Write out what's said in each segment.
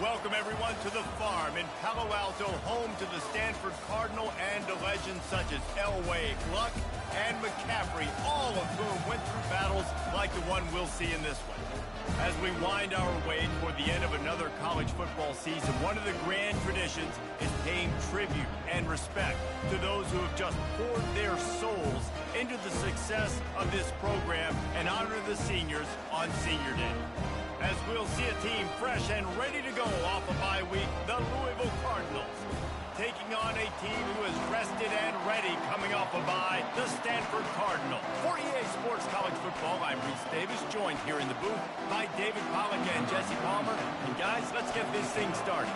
Welcome, everyone, to the farm in Palo Alto, home to the Stanford Cardinal and to legends such as Elway, Luck, and McCaffrey, all of whom went through battles like the one we'll see in this one. As we wind our way toward the end of another college football season, one of the grand traditions is paying tribute and respect to those who have just poured their souls into the success of this program and honor the seniors on Senior Day. As we'll see a team fresh and ready to go off a bye week, the Louisville Cardinals, taking on a team who is rested and ready coming off a bye, the Stanford Cardinal. For EA Sports College Football, I'm Reese Davis, joined here in the booth by David Pollack and Jesse Palmer. And guys, let's get this thing started.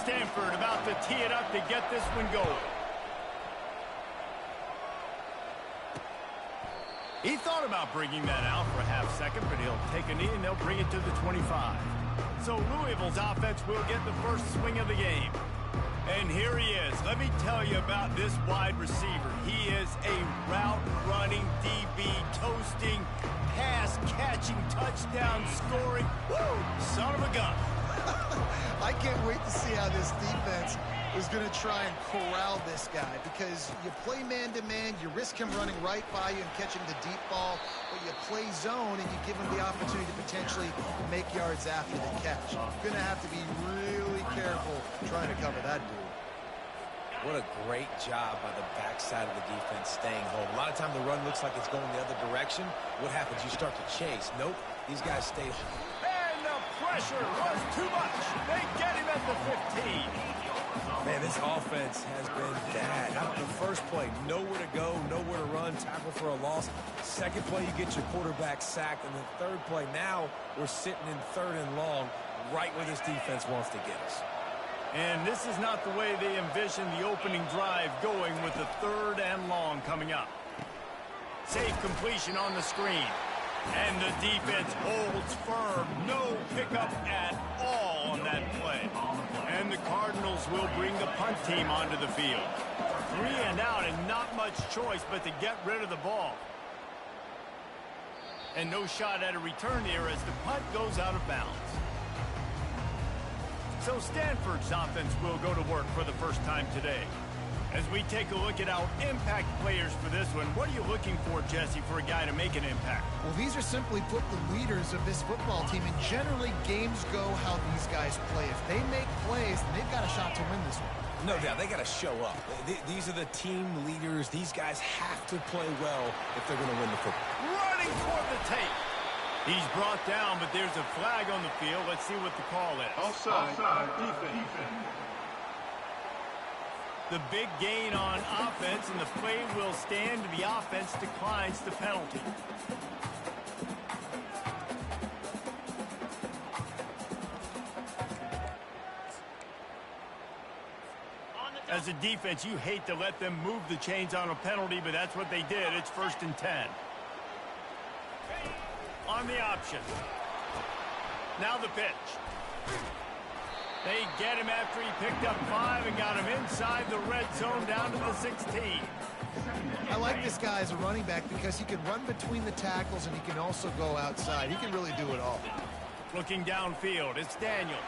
Stanford about to tee it up to get this one going. He thought about bringing that out for a half second, but he'll take a knee and they'll bring it to the 25. So Louisville's offense will get the first swing of the game. And here he is. Let me tell you about this wide receiver. He is a route-running DB, toasting, pass-catching, touchdown-scoring, woo, son of a gun. I can't wait to see how this defense is going to try and corral this guy, because you play man-to-man, you risk him running right by you and catching the deep ball, but you play zone and you give him the opportunity to potentially make yards after the catch. You're going to have to be really careful trying to cover that dude. What a great job by the backside of the defense staying home. A lot of time the run looks like it's going the other direction. What happens? You start to chase. Nope, these guys stay home. And the pressure was too much. They get him at the 15. Man, this offense has been bad. How about the first play? Nowhere to go, nowhere to run, tackle for a loss. Second play, you get your quarterback sacked. And the third play, now we're sitting in third and long, right where this defense wants to get us. And this is not the way they envision the opening drive going, with the third and long coming up. Safe completion on the screen. And the defense holds firm. No pickup at all on that play. And the Cardinals will bring the punt team onto the field. 3 and out, and not much choice but to get rid of the ball. And no shot at a return here as the punt goes out of bounds. So Stanford's offense will go to work for the first time today. As we take a look at our impact players for this one, what are you looking for, Jesse, for a guy to make an impact? Well, these are simply put the leaders of this football team, and generally games go how these guys play. If they make plays, then they've got a shot to win this one. No doubt, they got to show up. These are the team leaders. These guys have to play well if they're going to win the football. Running toward the tape. He's brought down, but there's a flag on the field. Let's see what the call is. Offside, defense. The big gain on offense, and the play will stand. The offense declines the penalty. As a defense, you hate to let them move the chains on a penalty, but that's what they did. It's 1st and 10. On the option. Now the pitch. They get him after he picked up 5 and got him inside the red zone down to the 16. I like this guy as a running back because he can run between the tackles and he can also go outside. He can really do it all. Looking downfield, it's Daniels.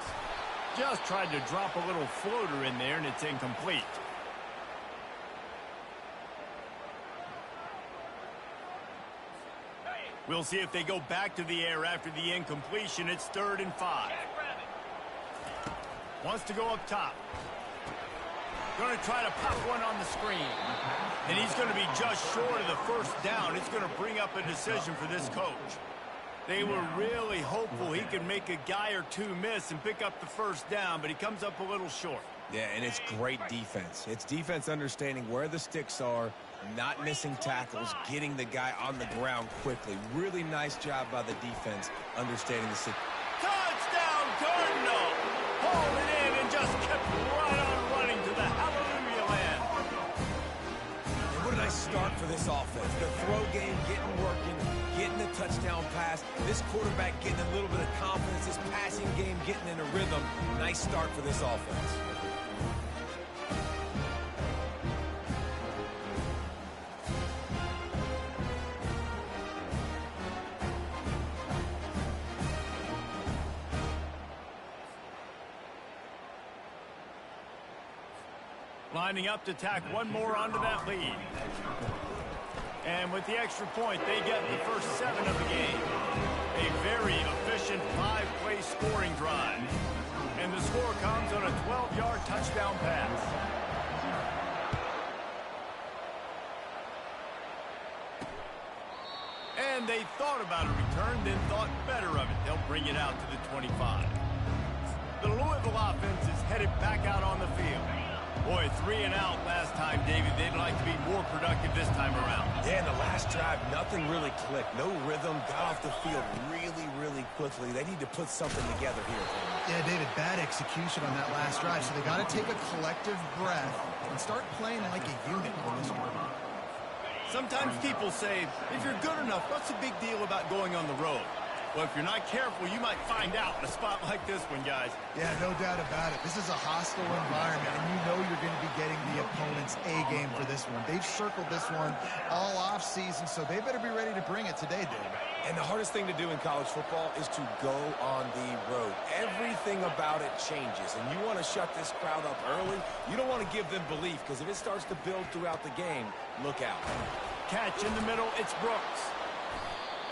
Just tried to drop a little floater in there, and it's incomplete. We'll see if they go back to the air after the incompletion. It's 3rd and 5. Wants to go up top. Going to try to pop one on the screen. And he's going to be just short of the first down. It's going to bring up a decision for this coach. They were really hopeful he could make a guy or two miss and pick up the first down, but he comes up a little short. Yeah, and it's great defense. It's defense understanding where the sticks are, not missing tackles, getting the guy on the ground quickly. Really nice job by the defense understanding the situation. Touchdown, Cardinal! Hauled it in and just kept right on running to the hallelujah land. And what a nice start for this offense. The throw game getting working, getting the touchdown pass. This quarterback getting a little bit of confidence. This passing game getting in a rhythm. Nice start for this offense. Lining up to tack one more onto that lead. And with the extra point, they get the first 7 of the game. A very efficient 5-play scoring drive. And the score comes on a 12-yard touchdown pass. And they thought about a return, then thought better of it. They'll bring it out to the 25. The Louisville offense is headed back out on the field. Boy, 3 and out last time, David. They'd like to be more productive this time around. Yeah, in the last drive, nothing really clicked. No rhythm, got off the field really quickly. They need to put something together here. Yeah, David, bad execution on that last drive, so they got to take a collective breath and start playing like a unit on this one. Sometimes people say, if you're good enough, what's the big deal about going on the road? Well, if you're not careful, you might find out in a spot like this one, guys. Yeah, no doubt about it. This is a hostile environment, and you know you're going to be getting the opponent's A-game for this one. They've circled this one all off-season, so they better be ready to bring it today, David. And the hardest thing to do in college football is to go on the road. Everything about it changes, and you want to shut this crowd up early. You don't want to give them belief, because if it starts to build throughout the game, look out. Catch in the middle, it's Brooks.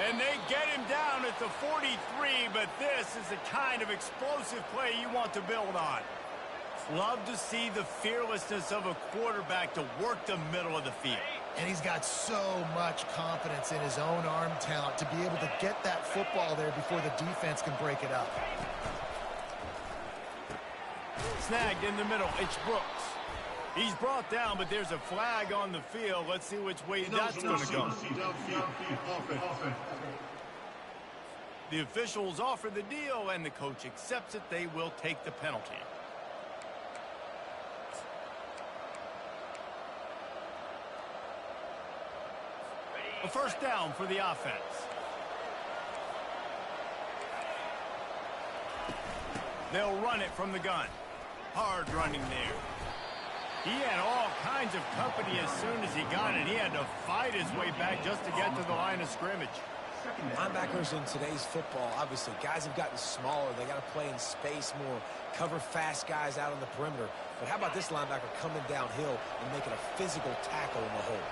And they get him down at the 43, but this is the kind of explosive play you want to build on. Love to see the fearlessness of a quarterback to work the middle of the field. And he's got so much confidence in his own arm talent to be able to get that football there before the defense can break it up. Snagged in the middle, it's Brooks. He's brought down, but there's a flag on the field. Let's see which way that's going to go. The officials offer the deal, and the coach accepts it. They will take the penalty. A first down for the offense. They'll run it from the gun. Hard running there. He had all kinds of company as soon as he got it. He had to fight his way back just to get to the line of scrimmage. Linebackers in today's football, obviously, guys have gotten smaller. They got to play in space more, cover fast guys out on the perimeter. But how about this linebacker coming downhill and making a physical tackle in the hole?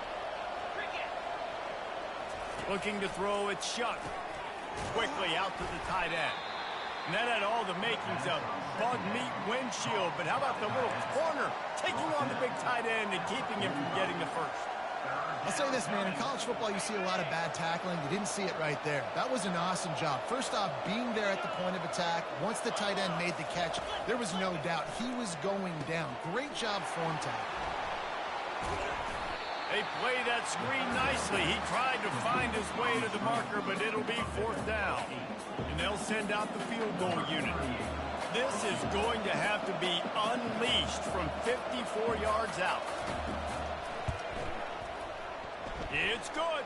Looking to throw, it's Shuck. Quickly out to the tight end. And that had all the makings of bug meat windshield. But how about the little corner taking on the big tight end and keeping him from getting the first? I'll say this, man. In college football, you see a lot of bad tackling. You didn't see it right there. That was an awesome job. First off, being there at the point of attack. Once the tight end made the catch, there was no doubt he was going down. Great job form tackle. They play that screen nicely. He tried to find his way to the marker, but it'll be 4th down. And they'll send out the field goal unit. This is going to have to be unleashed from 54 yards out. It's good.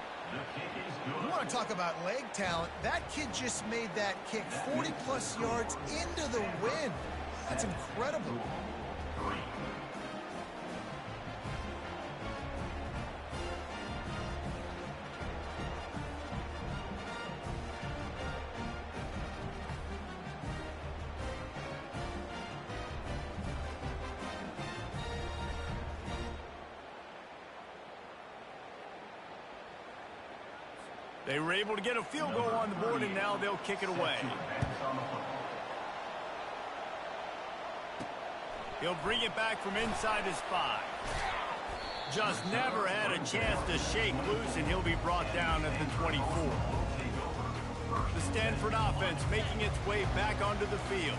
You want to talk about leg talent? That kid just made that kick 40-plus yards into the wind. That's incredible. They were able to get a field goal on the board, and now they'll kick it away. He'll bring it back from inside his 5. Just never had a chance to shake loose, and he'll be brought down at the 24. The Stanford offense making its way back onto the field.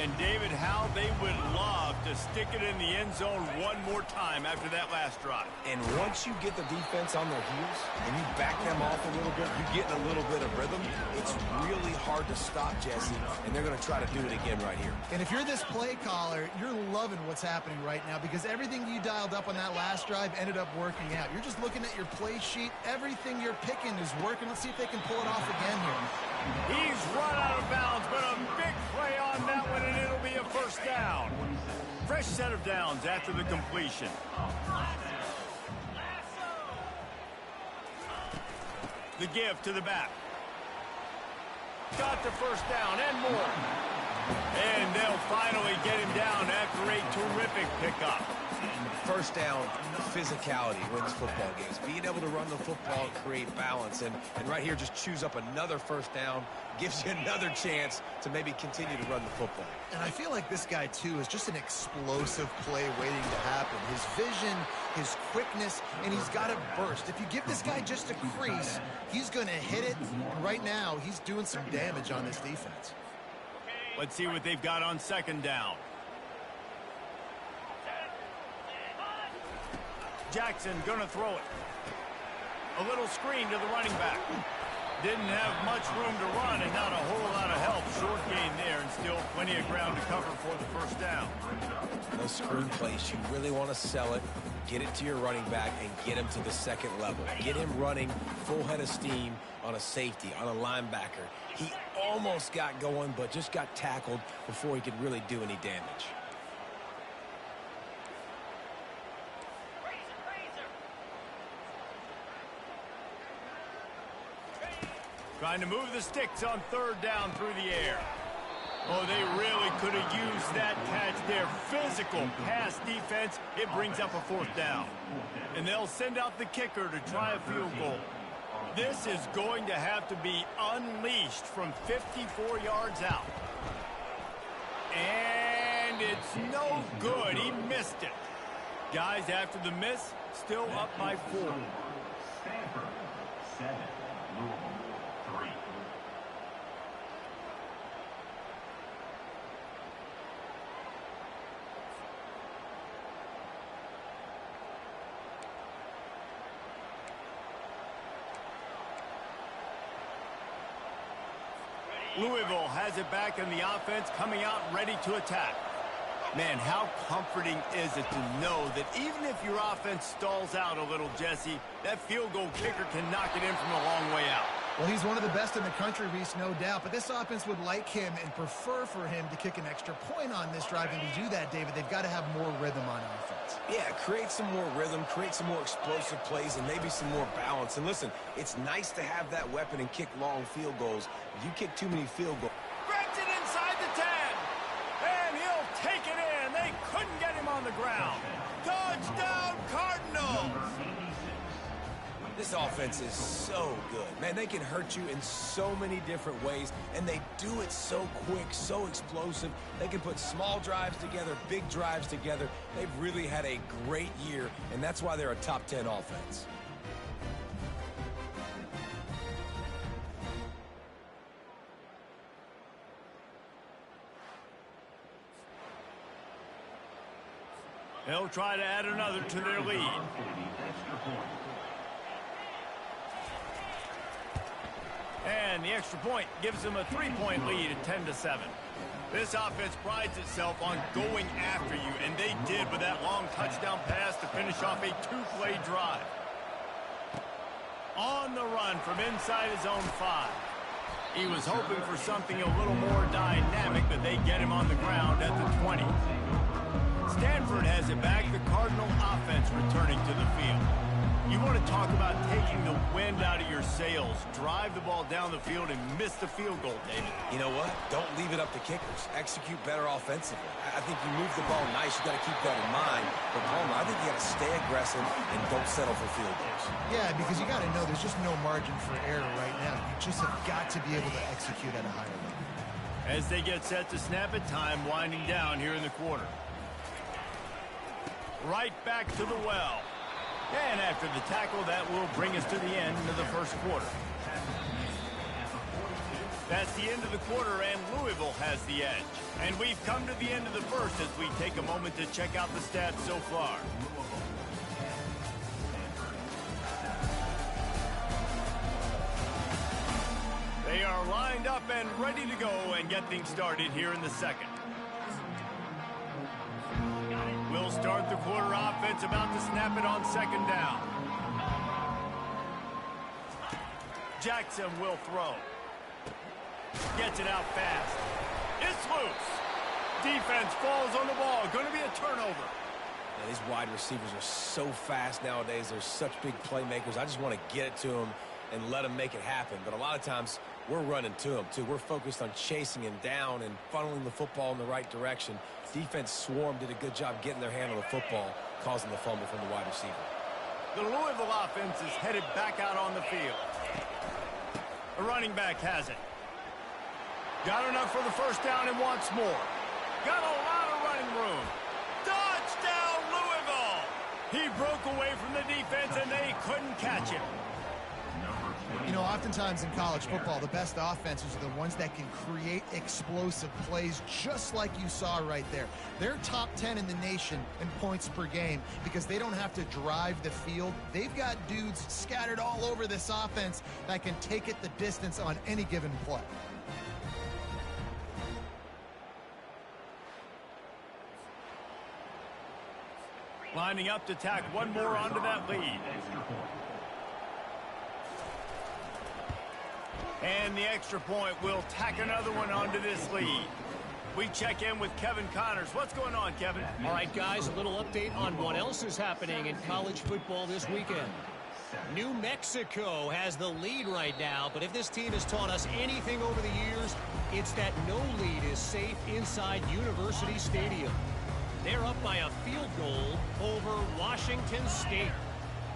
And, David, how they would love to stick it in the end zone one more time after that last drive. And once you get the defense on their heels and you back them off a little bit, you get a little bit of rhythm, it's really hard to stop, Jesse, and they're going to try to do it again right here. And if you're this play caller, you're loving what's happening right now because everything you dialed up on that last drive ended up working out. You're just looking at your play sheet. Everything you're picking is working. Let's see if they can pull it off again here. He's run out of bounds, but a big play on that one, and it'll be a first down. Fresh set of downs after the completion. The give to the back. Got the first down and more. And they'll finally get him down after a terrific pickup. First down, physicality wins football games. Being able to run the football and create balance. And right here, just choose up another first down, gives you another chance to maybe continue to run the football. And I feel like this guy, too, is just an explosive play waiting to happen. His vision, his quickness, and he's got a burst. If you give this guy just a crease, he's going to hit it. And right now, he's doing some damage on this defense. Let's see what they've got on second down. Jackson gonna throw it. A little screen to the running back. Didn't have much room to run and not a whole lot of help. Short gain there and still plenty of ground to cover for the first down. Those screen plays, you really want to sell it, get it to your running back, and get him to the second level. Get him running full head of steam on a safety, on a linebacker. He almost got going, but just got tackled before he could really do any damage. Trying to move the sticks on third down through the air. Oh, they really could have used that catch there. Physical pass defense. It brings up a fourth down. And they'll send out the kicker to try a field goal. This is going to have to be unleashed from 54 yards out. And it's no good. He missed it. Guys, after the miss, still up by 4. Stanford 7, Louisville 3. Louisville has it back in the offense, coming out ready to attack. Man, how comforting is it to know that even if your offense stalls out a little, Jesse, that field goal kicker can knock it in from a long way out. Well, he's one of the best in the country, Reese, no doubt. But this offense would like him and prefer for him to kick an extra point on this drive. And to do that, David, they've got to have more rhythm on offense. Yeah, create some more rhythm, create some more explosive plays, and maybe some more balance. And listen, it's nice to have that weapon and kick long field goals. If you kick too many field goals. Grabs it inside the 10. And he'll take it in. They couldn't get him on the ground. Touchdown, Cardinals! This offense is so good. Man, they can hurt you in so many different ways, and they do it so quick, so explosive. They can put small drives together, big drives together. They've really had a great year, and that's why they're a top 10 offense. They'll try to add another to their lead. And the extra point gives them a 3-point lead at 10-7. This offense prides itself on going after you, and they did with that long touchdown pass to finish off a 2-play drive. On the run from inside his own 5. He was hoping for something a little more dynamic, but they get him on the ground at the 20. Stanford has it back, the Cardinal offense returning to the field. You want to talk about taking the wind out of your sails. Drive the ball down the field and miss the field goal, David. You know what? Don't leave it up to kickers. Execute better offensively. I think you move the ball nice. You got to keep that in mind. But, Palmer, I think you got to stay aggressive and don't settle for field goals. Yeah, because you got to know there's just no margin for error right now. You just have got to be able to execute at a higher level. As they get set to snap it, time winding down here in the quarter. Right back to the well. And after the tackle, that will bring us to the end of the first quarter. That's the end of the quarter, and Louisville has the edge. And we've come to the end of the first as we take a moment to check out the stats so far. They are lined up and ready to go and get things started here in the second. We'll start the quarter offense, about to snap it on second down. Jackson will throw. Gets it out fast. It's loose. Defense falls on the ball. Going to be a turnover. Yeah, these wide receivers are so fast nowadays. They're such big playmakers. I just want to get it to them and let them make it happen. But a lot of times, We're running to him, too. We're focused on chasing him down and funneling the football in the right direction. Defense swarm did a good job getting their hand on the football, causing the fumble from the wide receiver. The Louisville offense is headed back out on the field. The running back has it. Got enough for the first down and wants more. Got a lot of running room. Touchdown, Louisville! He broke away from the defense, and they couldn't catch him. You know, oftentimes in college football, the best offenses are the ones that can create explosive plays, just like you saw right there. They're top 10 in the nation in points per game because they don't have to drive the field. They've got dudes scattered all over this offense that can take it the distance on any given play. Lining up to tack one more onto that lead. And the extra point will tack another one onto this lead. We check in with Kevin Connors. What's going on, Kevin? All right, guys, a little update on what else is happening in college football this weekend. New Mexico has the lead right now, but if this team has taught us anything over the years, it's that no lead is safe inside University Stadium. They're up by a field goal over Washington State.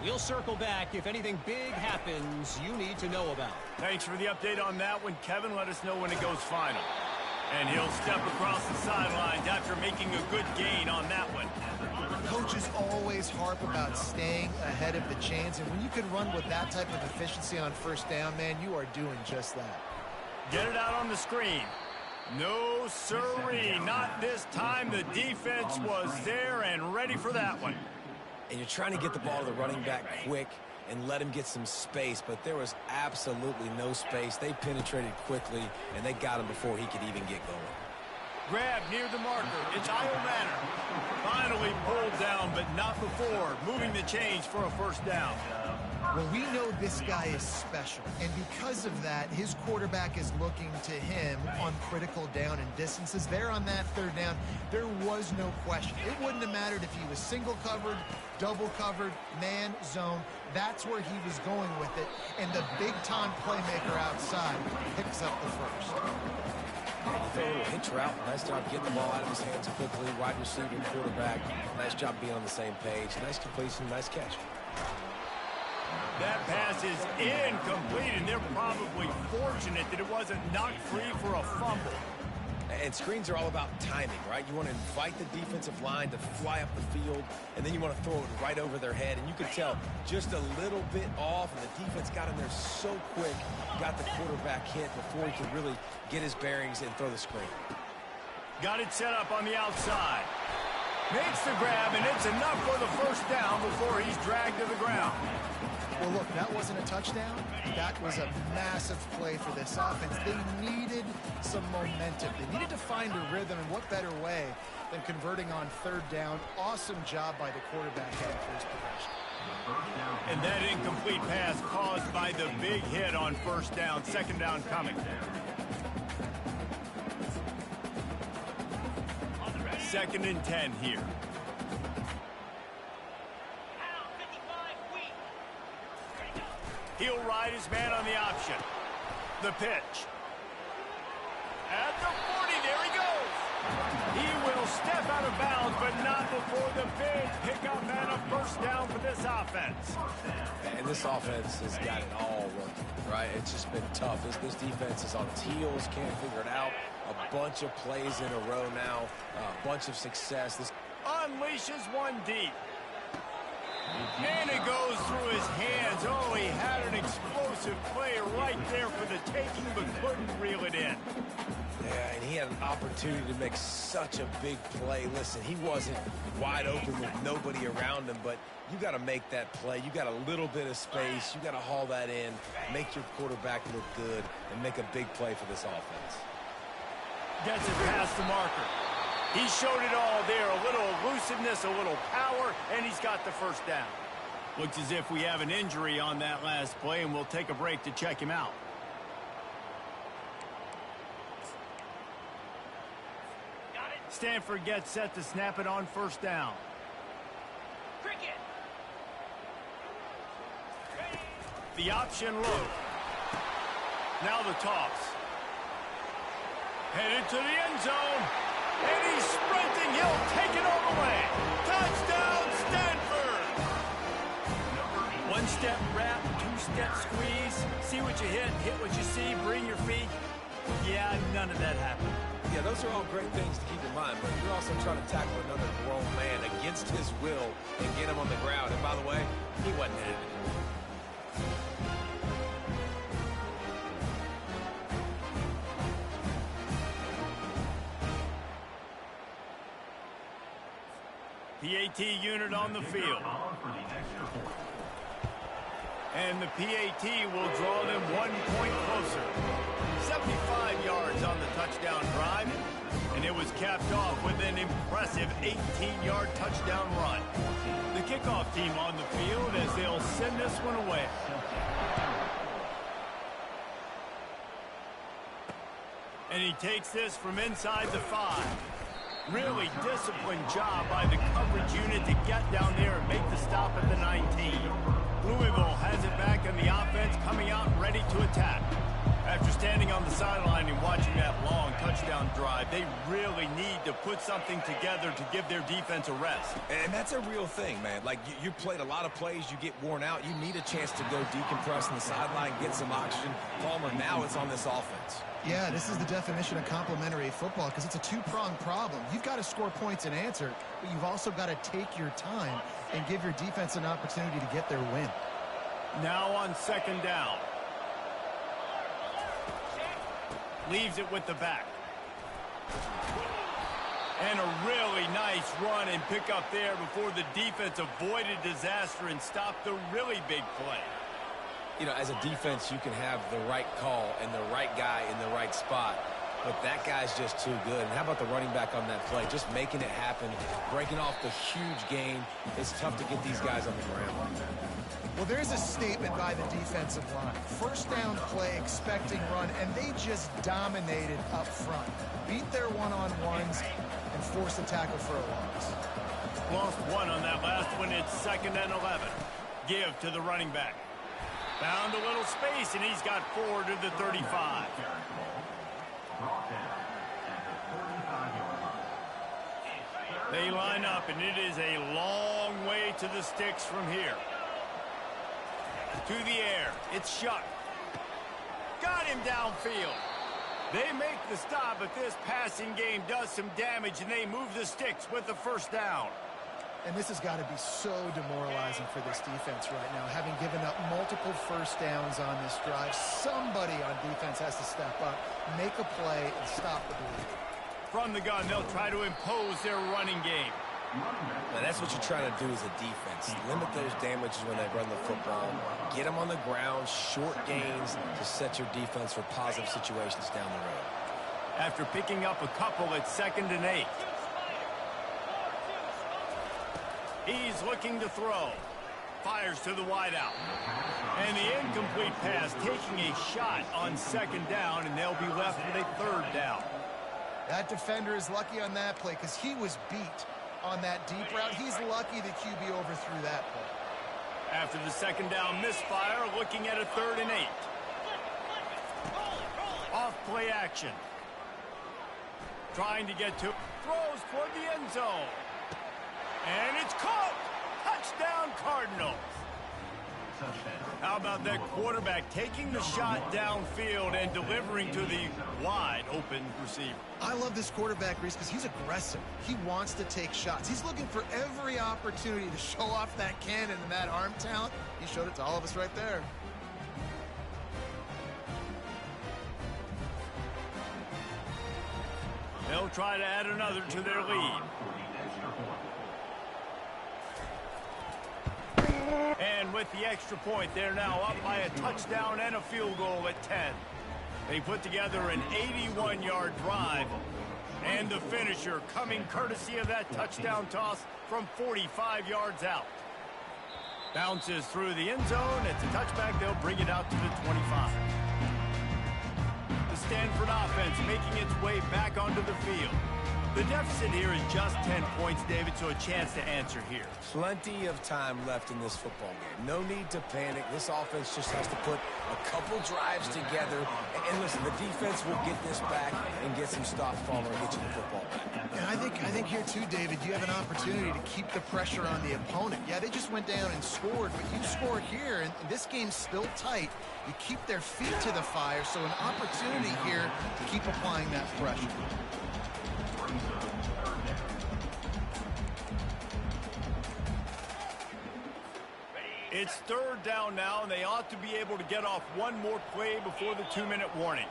We'll circle back if anything big happens you need to know about. Thanks for the update on that one, Kevin. Let us know when it goes final. And he'll step across the sidelines after making a good gain on that one. Coaches always harp about staying ahead of the chains, and when you can run with that type of efficiency on first down, man, you are doing just that. Get it out on the screen. No sirree, not this time. The defense was there and ready for that one. And you're trying to get the ball to the running back quick and let him get some space, but there was absolutely no space. They penetrated quickly, and they got him before he could even get going. Grab near the marker. It's Iowa Manor. Finally pulled down, but not before. Moving the chains for a first down. Well, we know this guy is special, and because of that, his quarterback is looking to him on critical down and distances. There on that third down, there was no question. It wouldn't have mattered if he was single covered, double covered, man, zone. That's where he was going with it, and the big-time playmaker outside picks up the first. Throw a little hitch route. Nice job getting the ball out of his hands quickly. Wide receiver, quarterback. Nice job being on the same page. Nice completion, nice catch. That pass is incomplete, and they're probably fortunate that it wasn't knocked free for a fumble. And screens are all about timing, right? You want to invite the defensive line to fly up the field, and then you want to throw it right over their head. And you could tell just a little bit off, and the defense got in there so quick, got the quarterback hit before he could really get his bearings and throw the screen. Got it set up on the outside. Makes the grab, and it's enough for the first down before he's dragged to the ground. Well, look, that wasn't a touchdown. That was a massive play for this offense. They needed some momentum. They needed to find a rhythm, and what better way than converting on third down. Awesome job by the quarterback heading for his progression. And that incomplete pass caused by the big hit on first down. Second down coming. Second and 10 here. He'll ride his man on the option. The pitch. At the 40, there he goes. He will step out of bounds, but not before the big pickup and a first down for this offense. And this offense has got it all working, right? It's just been tough. This defense is on its heels, can't figure it out. A bunch of plays in a row now, a bunch of success. This unleashes one deep. And it goes through his hands. Oh, he had an explosive play right there for the taking, but couldn't reel it in. Yeah, and he had an opportunity to make such a big play. Listen, he wasn't wide open with nobody around him, but you got to make that play. You got a little bit of space. You got to haul that in, make your quarterback look good, and make a big play for this offense. Gets it past the marker. He showed it all there. A little elusiveness, a little power, and he's got the first down. Looks as if we have an injury on that last play, and we'll take a break to check him out. Stanford gets set to snap it on first down. Cricket. The option low. Now the toss. Headed to the end zone. And he's sprinting. He'll take it all the way. Touchdown, Stanford! One-step wrap, two-step squeeze. See what you hit what you see, bring your feet. Yeah, none of that happened. Yeah, those are all great things to keep in mind, but you're also trying to tackle another grown man against his will and get him on the ground. And by the way, he wasn't having it. PAT unit on the field. And the PAT will draw them 1 point closer. 75 yards on the touchdown drive. And it was capped off with an impressive 18-yard touchdown run. The kickoff team on the field as they'll send this one away. And he takes this from inside the 5. Really disciplined job by the coverage unit to get down there and make the stop at the 19. Louisville has it back in the offense, coming out ready to attack. After standing on the sideline and watching that long touchdown drive, they really need to put something together to give their defense a rest. And that's a real thing, man. Like, you played a lot of plays, you get worn out. You need a chance to go decompress on the sideline, get some oxygen. Palmer, now it's on this offense. Yeah, this is the definition of complementary football because it's a two-pronged problem. You've got to score points and answer, but you've also got to take your time and give your defense an opportunity to get their win. Now on second down. Leaves it with the back. And a really nice run and pick up there before the defense avoided disaster and stopped the really big play. You know, as a defense, you can have the right call and the right guy in the right spot, but that guy's just too good. And how about the running back on that play? Just making it happen, breaking off the huge gain. It's tough to get these guys on the ground. Well, there's a statement by the defensive line. First down play, expecting run, and they just dominated up front. Beat their one-on-ones and forced a tackle for a loss. Lost one on that last one. It's 2nd and 11. Give to the running back. Found a little space, and he's got 4 to the 35. They line up, and it is a long way to the sticks from here. To the air. It's Shuck. Got him downfield. They make the stop, but this passing game does some damage, and they move the sticks with the first down. And this has got to be so demoralizing for this defense right now. Having given up multiple first downs on this drive, somebody on defense has to step up, make a play, and stop the bleed. From the gun, they'll try to impose their running game. Now, that's what you're trying to do as a defense. Limit those damages when they run the football. Get them on the ground, short gains to set your defense for positive situations down the road. After picking up a couple at 2nd and 8. He's looking to throw. Fires to the wideout. And the incomplete pass taking a shot on 2nd down, and they'll be left with a 3rd down. That defender is lucky on that play because he was beat on that deep route. He's lucky the QB overthrew that play. After the 2nd down misfire, looking at a 3rd and 8. Off play action. Trying to get to, throws toward the end zone. And it's caught! Touchdown, Cardinals! How about that quarterback taking the shot downfield and delivering to the wide-open receiver? I love this quarterback, Reese, because he's aggressive. He wants to take shots. He's looking for every opportunity to show off that cannon and that arm talent. He showed it to all of us right there. They'll try to add another to their lead. And with the extra point, they're now up by a touchdown and a field goal at 10. They put together an 81-yard drive. And the finisher coming courtesy of that touchdown toss from 45 yards out. Bounces through the end zone. It's a touchback. They'll bring it out to the 25. The Stanford offense making its way back onto the field. The deficit here is just 10 points, David, so a chance to answer here. Plenty of time left in this football game. No need to panic. This offense just has to put a couple drives together. And listen, the defense will get this back and get some stops following and get you the football back. And I think here too, David, you have an opportunity to keep the pressure on the opponent. Yeah, they just went down and scored, but you score here, and this game's still tight. You keep their feet to the fire, so an opportunity here to keep applying that pressure. It's third down now, and they ought to be able to get off one more play before the 2-minute warning.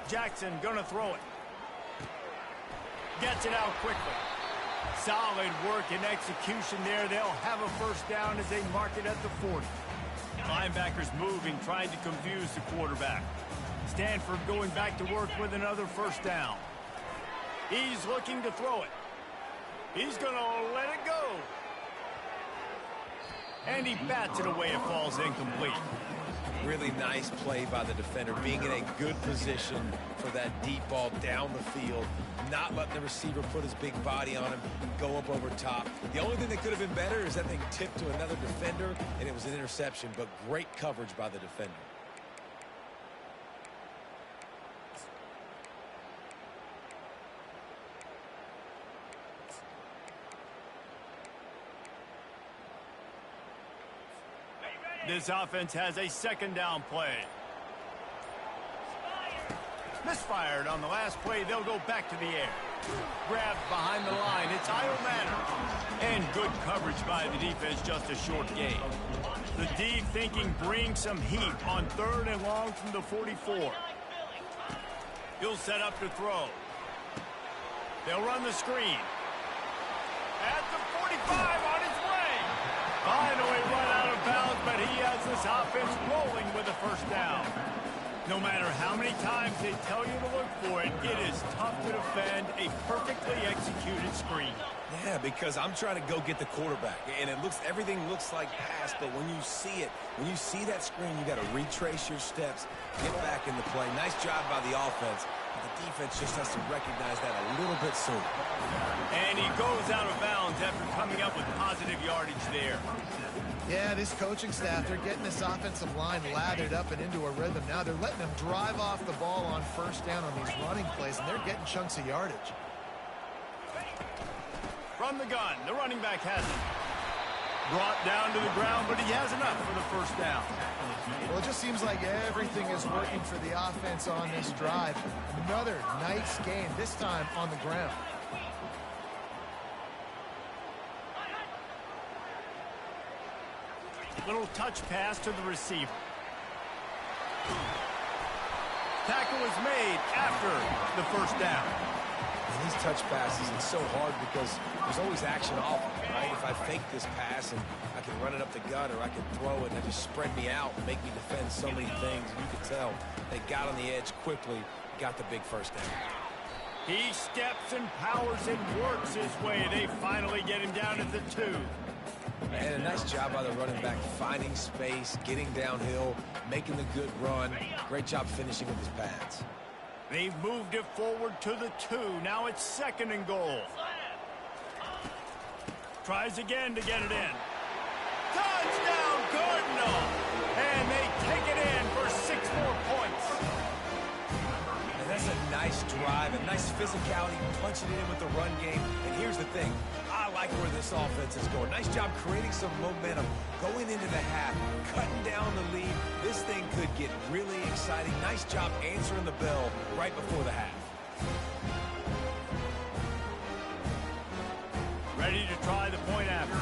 Jackson gonna throw it. Gets it out quickly. Solid work and execution there. They'll have a first down as they mark it at the 40. Linebackers moving, trying to confuse the quarterback. Stanford going back to work with another first down. He's looking to throw it. He's gonna let it go. And he bats it away. It falls incomplete. Really nice play by the defender, being in a good position for that deep ball down the field, not letting the receiver put his big body on him, go up over top. The only thing that could have been better is that thing tipped to another defender, and it was an interception, but great coverage by the defender. This offense has a second down play. Misfired on the last play. They'll go back to the air. Grabbed behind the line. It's Idle Manor. And good coverage by the defense. Just a short gain. The D thinking bring some heat on third and long from the 44. He'll set up to throw. They'll run the screen. At the 45 on his way. Finally run out of bounds, but he has this offense rolling with a first down. No matter how many times they tell you to look for it, it is tough to defend a perfectly executed screen. Yeah, because I'm trying to go get the quarterback, and everything looks like pass, but when you see it, when you see that screen, you got to retrace your steps, get back in the play. Nice job by the offense. The defense just has to recognize that a little bit sooner. And he goes out of bounds after coming up with positive yardage there. Yeah, this coaching staff, they're getting this offensive line lathered up and into a rhythm. Now they're letting them drive off the ball on first down on these running plays, and they're getting chunks of yardage. From the gun, the running back has it. Brought down to the ground, but he has enough for the first down. Well, it just seems like everything is working for the offense on this drive. Another nice game, this time on the ground. Little touch pass to the receiver. Tackle is made after the first down. And these touch passes, it's so hard because there's always action off of it, right? If I fake this pass and I can run it up the gut or I can throw it and it just spread me out and make me defend so many things, and you can tell they got on the edge quickly, got the big first down. He steps and powers and works his way. They finally get him down at the 2. And a nice job by the running back, finding space, getting downhill, making the good run. Great job finishing with his pads. They've moved it forward to the 2. Now it's second and goal. Tries again to get it in. Touchdown, Cardinal! And they take it in for 6 more points. And that's a nice drive, a nice physicality, punching it in with the run game. And here's the thing. I like where this offense is going. Nice job creating some momentum, going into the half, cutting down the lead. This thing could get really exciting. Nice job answering the bell right before the half. Ready to try the point after.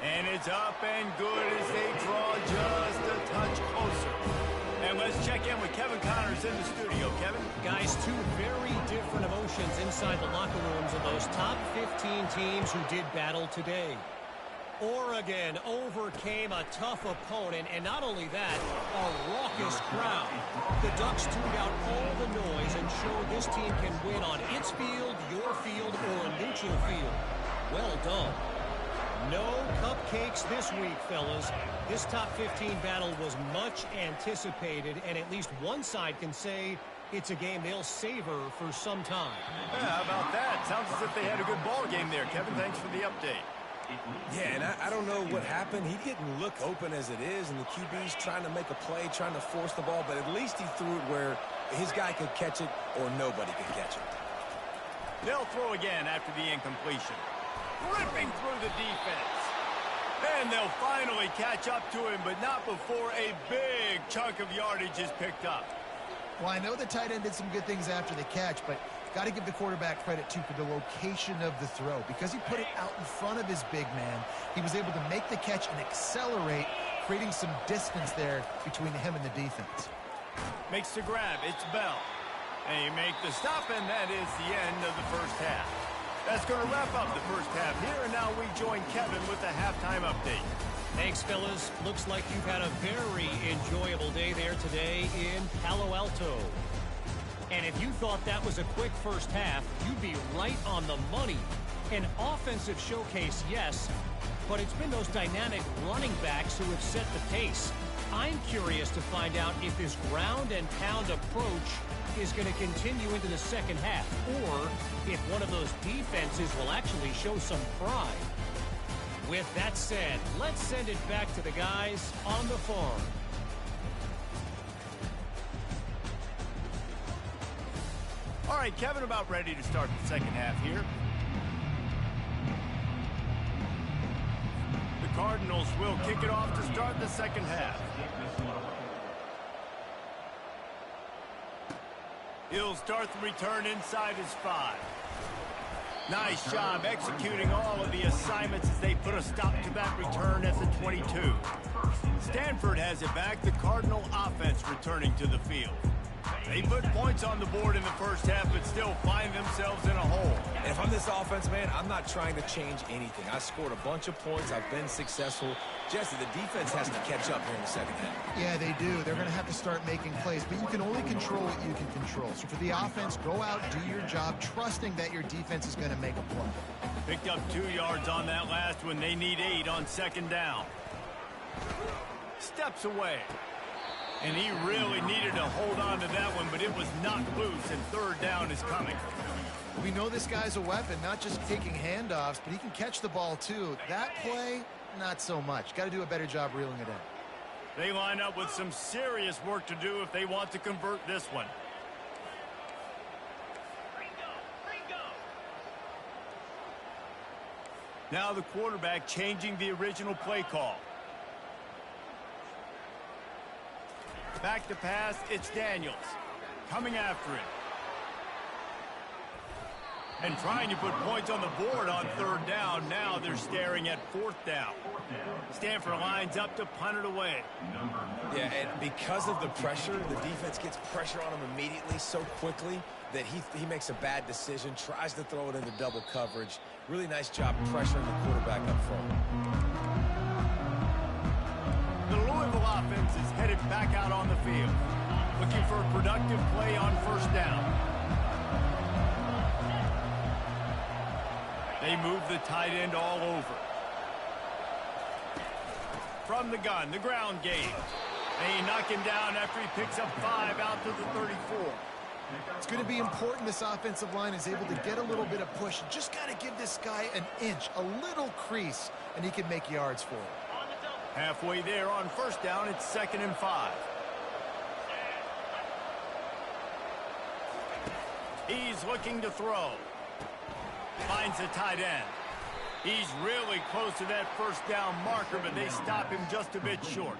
And it's up and good as they draw just a touch closer. And let's check in with Kevin Connors in the studio. Kevin? Guys, 2 very different emotions inside the locker rooms of those top 15 teams who did battle today. Oregon overcame a tough opponent, and not only that, a raucous crowd. The Ducks tuned out all the noise and showed this team can win on its field, your field, or a neutral field. Well done. No cupcakes this week, fellas. This top 15 battle was much anticipated, and at least one side can say It's a game they'll savor for some time. Yeah, how about that? Sounds as if they had a good ball game there. Kevin, thanks for the update. Yeah, and I don't know what happened. He didn't look open as it is, and the QB's trying to make a play, trying to force the ball, but at least he threw it where his guy could catch it or nobody could catch it. They'll throw again after the incompletion. Ripping through the defense. And they'll finally catch up to him, but not before a big chunk of yardage is picked up. Well, I know the tight end did some good things after the catch, but got to give the quarterback credit, too, for the location of the throw. Because he put it out in front of his big man, he was able to make the catch and accelerate, creating some distance there between him and the defense. Makes the grab. It's Bell. They make the stop, and that is the end of the first half. That's going to wrap up the first half here, and now we join Kevin with the halftime update. Thanks, fellas. Looks like you've had a very enjoyable day there today in Palo Alto. And if you thought that was a quick first half, you'd be right on the money. An offensive showcase, yes, but it's been those dynamic running backs who have set the pace. I'm curious to find out if this ground and pound approach is going to continue into the second half, or if one of those defenses will actually show some pride. With that said, let's send it back to the guys on the farm. All right, Kevin, about ready to start the second half here. The Cardinals will kick it off to start the second half. He'll start the return inside his 5. Nice job executing all of the assignments as they put a stop to that return at the 22. Stanford has it back, the Cardinal offense returning to the field. They put points on the board in the first half, but still find themselves in a hole. And if I'm this offense, man, I'm not trying to change anything. I scored a bunch of points. I've been successful. Jesse, the defense has to catch up here in the second half. Yeah, they do. They're going to have to start making plays, but you can only control what you can control. So for the offense, go out, do your job, trusting that your defense is going to make a play. Picked up 2 yards on that last one. They need 8 on second down. Steps away. And he really needed to hold on to that one, but it was knocked loose, and third down is coming. We know this guy's a weapon, not just taking handoffs, but he can catch the ball, too. That play, not so much. Got to do a better job reeling it in. They line up with some serious work to do if they want to convert this one. Now the quarterback changing the original play call. Back to pass, it's Daniels. Coming after it. And trying to put points on the board on third down. Now they're staring at fourth down. Stanford lines up to punt it away. Yeah, and because of the pressure, the defense gets pressure on him immediately so quickly that he makes a bad decision, tries to throw it into double coverage. Really nice job pressuring the quarterback up front. The Louisville offense is headed back out on the field, looking for a productive play on first down. They move the tight end all over. From the gun, the ground game. They knock him down after he picks up 5 out to the 34. It's going to be important this offensive line is able to get a little bit of push. Just got to give this guy an inch, a little crease, and he can make yards for it. Halfway there on first down, it's 2nd and 5. He's looking to throw. Finds the tight end. He's really close to that first down marker, but they stop him just a bit short.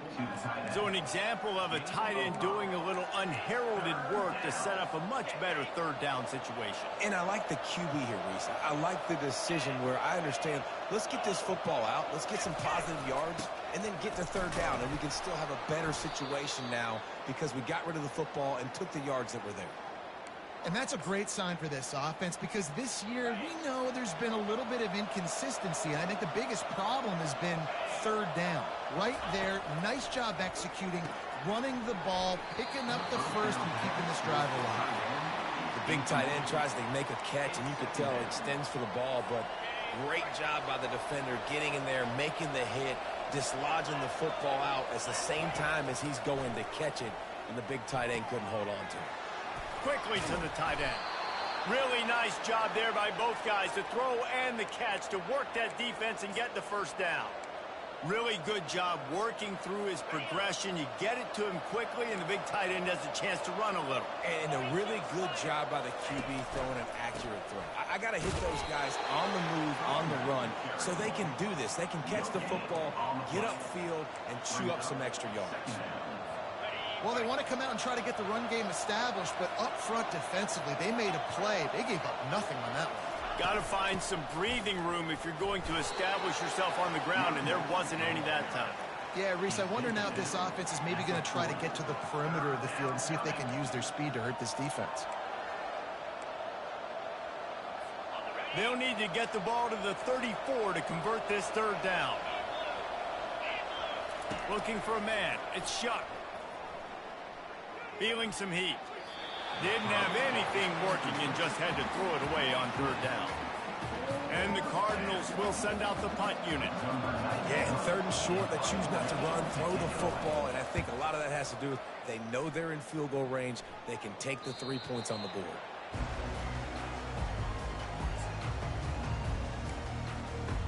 So an example of a tight end doing a little unheralded work to set up a much better third down situation. And I like the QB here, Reese. I like the decision where I understand, let's get this football out, let's get some positive yards, and then get to third down, and we can still have a better situation now because we got rid of the football and took the yards that were there. And that's a great sign for this offense because this year we know there's been a little bit of inconsistency. And I think the biggest problem has been third down. Right there, nice job executing, running the ball, picking up the first and keeping this drive alive. The big tight end tries to make a catch, and you could tell it extends for the ball, but great job by the defender getting in there, making the hit, dislodging the football out at the same time as he's going to catch it, and the big tight end couldn't hold on to it. quickly to the tight end. Really nice job there by both guys, the throw and the catch, to work that defense and get the first down. Really good job working through his progression. You get it to him quickly, and the big tight end has a chance to run a little. And a really good job by the QB throwing an accurate throw. I got to hit those guys on the move, on the run, so they can do this. They can catch the football, get upfield, and chew up some extra yards. Well, they want to come out and try to get the run game established, but up front defensively, they made a play. They gave up nothing on that one. Got to find some breathing room if you're going to establish yourself on the ground, and there wasn't any that time. Yeah, Reese, I wonder now if this offense is maybe going to try to get to the perimeter of the field and see if they can use their speed to hurt this defense. They'll need to get the ball to the 34 to convert this third down. Looking for a man. It's Shuck. Feeling some heat. Didn't have anything working and just had to throw it away on third down. And the Cardinals will send out the punt unit. Yeah, and third and short, they choose not to run, throw the football, and I think a lot of that has to do with they know they're in field goal range. They can take the 3 points on the board.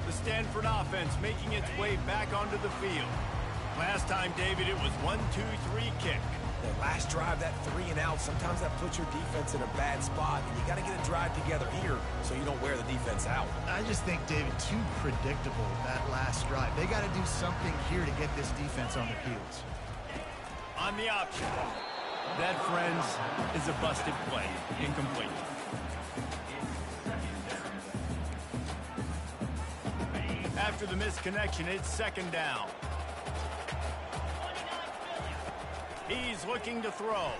The Stanford offense making its way back onto the field. Last time, David, it was 1-2-3 kick. That last drive, that 3 and out, sometimes that puts your defense in a bad spot, and you got to get a drive together here so you don't wear the defense out. I just think, David, too predictable, that last drive. They got to do something here to get this defense on their heels. On the option. That, friends, is a busted play. Incomplete. After the misconnection, it's second down. He's looking to throw.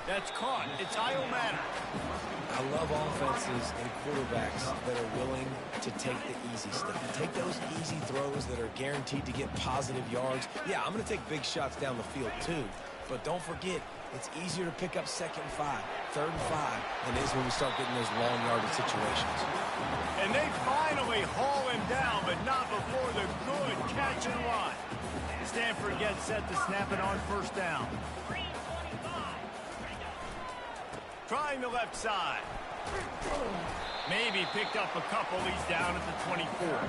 That's caught. It's Iomatter. I love offenses and quarterbacks that are willing to take the easy stuff. Take those easy throws that are guaranteed to get positive yards. Yeah, I'm going to take big shots down the field too. But don't forget, it's easier to pick up 2nd and 5, 3rd and 5 than it is when we start getting those long yardage situations. And they finally haul him down, but not before the good catch and run. Stanford gets set to snap it on first down. Trying the left side. Maybe picked up a couple. He's down at the 24.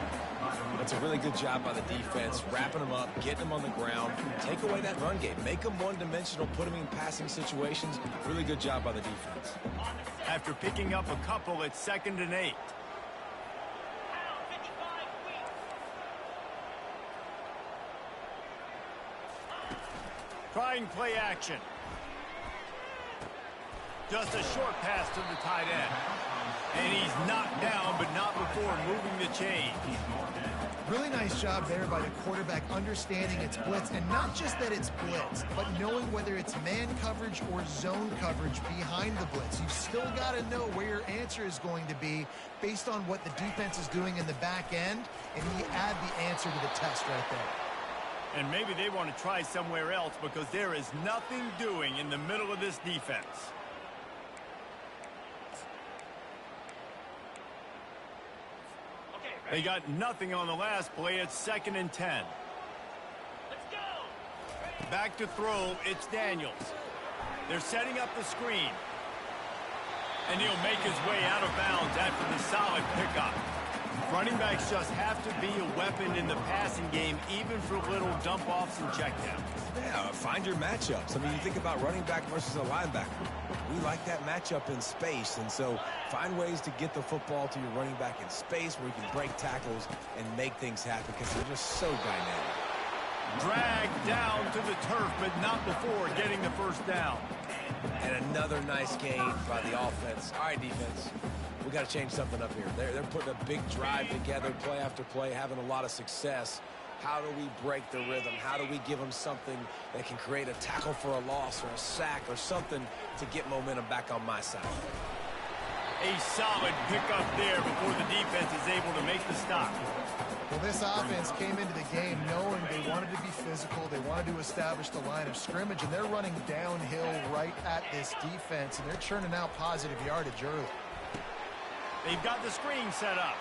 That's a really good job by the defense, wrapping them up, getting them on the ground. Take away that run game. Make them one-dimensional, put them in passing situations. Really good job by the defense. After picking up a couple, it's 2nd and 8. Trying play action. Just a short pass to the tight end. And he's knocked down, but not before moving the chain. Really nice job there by the quarterback understanding it's blitz, and not just that it's blitz, but knowing whether it's man coverage or zone coverage behind the blitz. You've still got to know where your answer is going to be based on what the defense is doing in the back end, and you add the answer to the test right there. And maybe they want to try somewhere else because there is nothing doing in the middle of this defense. They got nothing on the last play. It's 2nd and 10. Let's go. Back to throw. It's Daniels. They're setting up the screen. And he'll make his way out of bounds after the solid pickup. Running backs just have to be a weapon in the passing game, even for little dump-offs and checkdowns. Yeah, find your matchups. I mean, you think about running back versus a linebacker. We like that matchup in space, and so find ways to get the football to your running back in space where you can break tackles and make things happen because they're just so dynamic. Dragged down to the turf, but not before getting the first down. And another nice gain by the offense. All right, defense. We got to change something up here. They're putting a big drive together, play after play, having a lot of success. How do we break the rhythm? How do we give them something that can create a tackle for a loss or a sack or something to get momentum back on my side? A solid pickup there before the defense is able to make the stop. Well, this offense came into the game knowing they wanted to be physical, they wanted to establish the line of scrimmage, and they're running downhill right at this defense, and they're churning out positive yardage early. They've got the screen set up.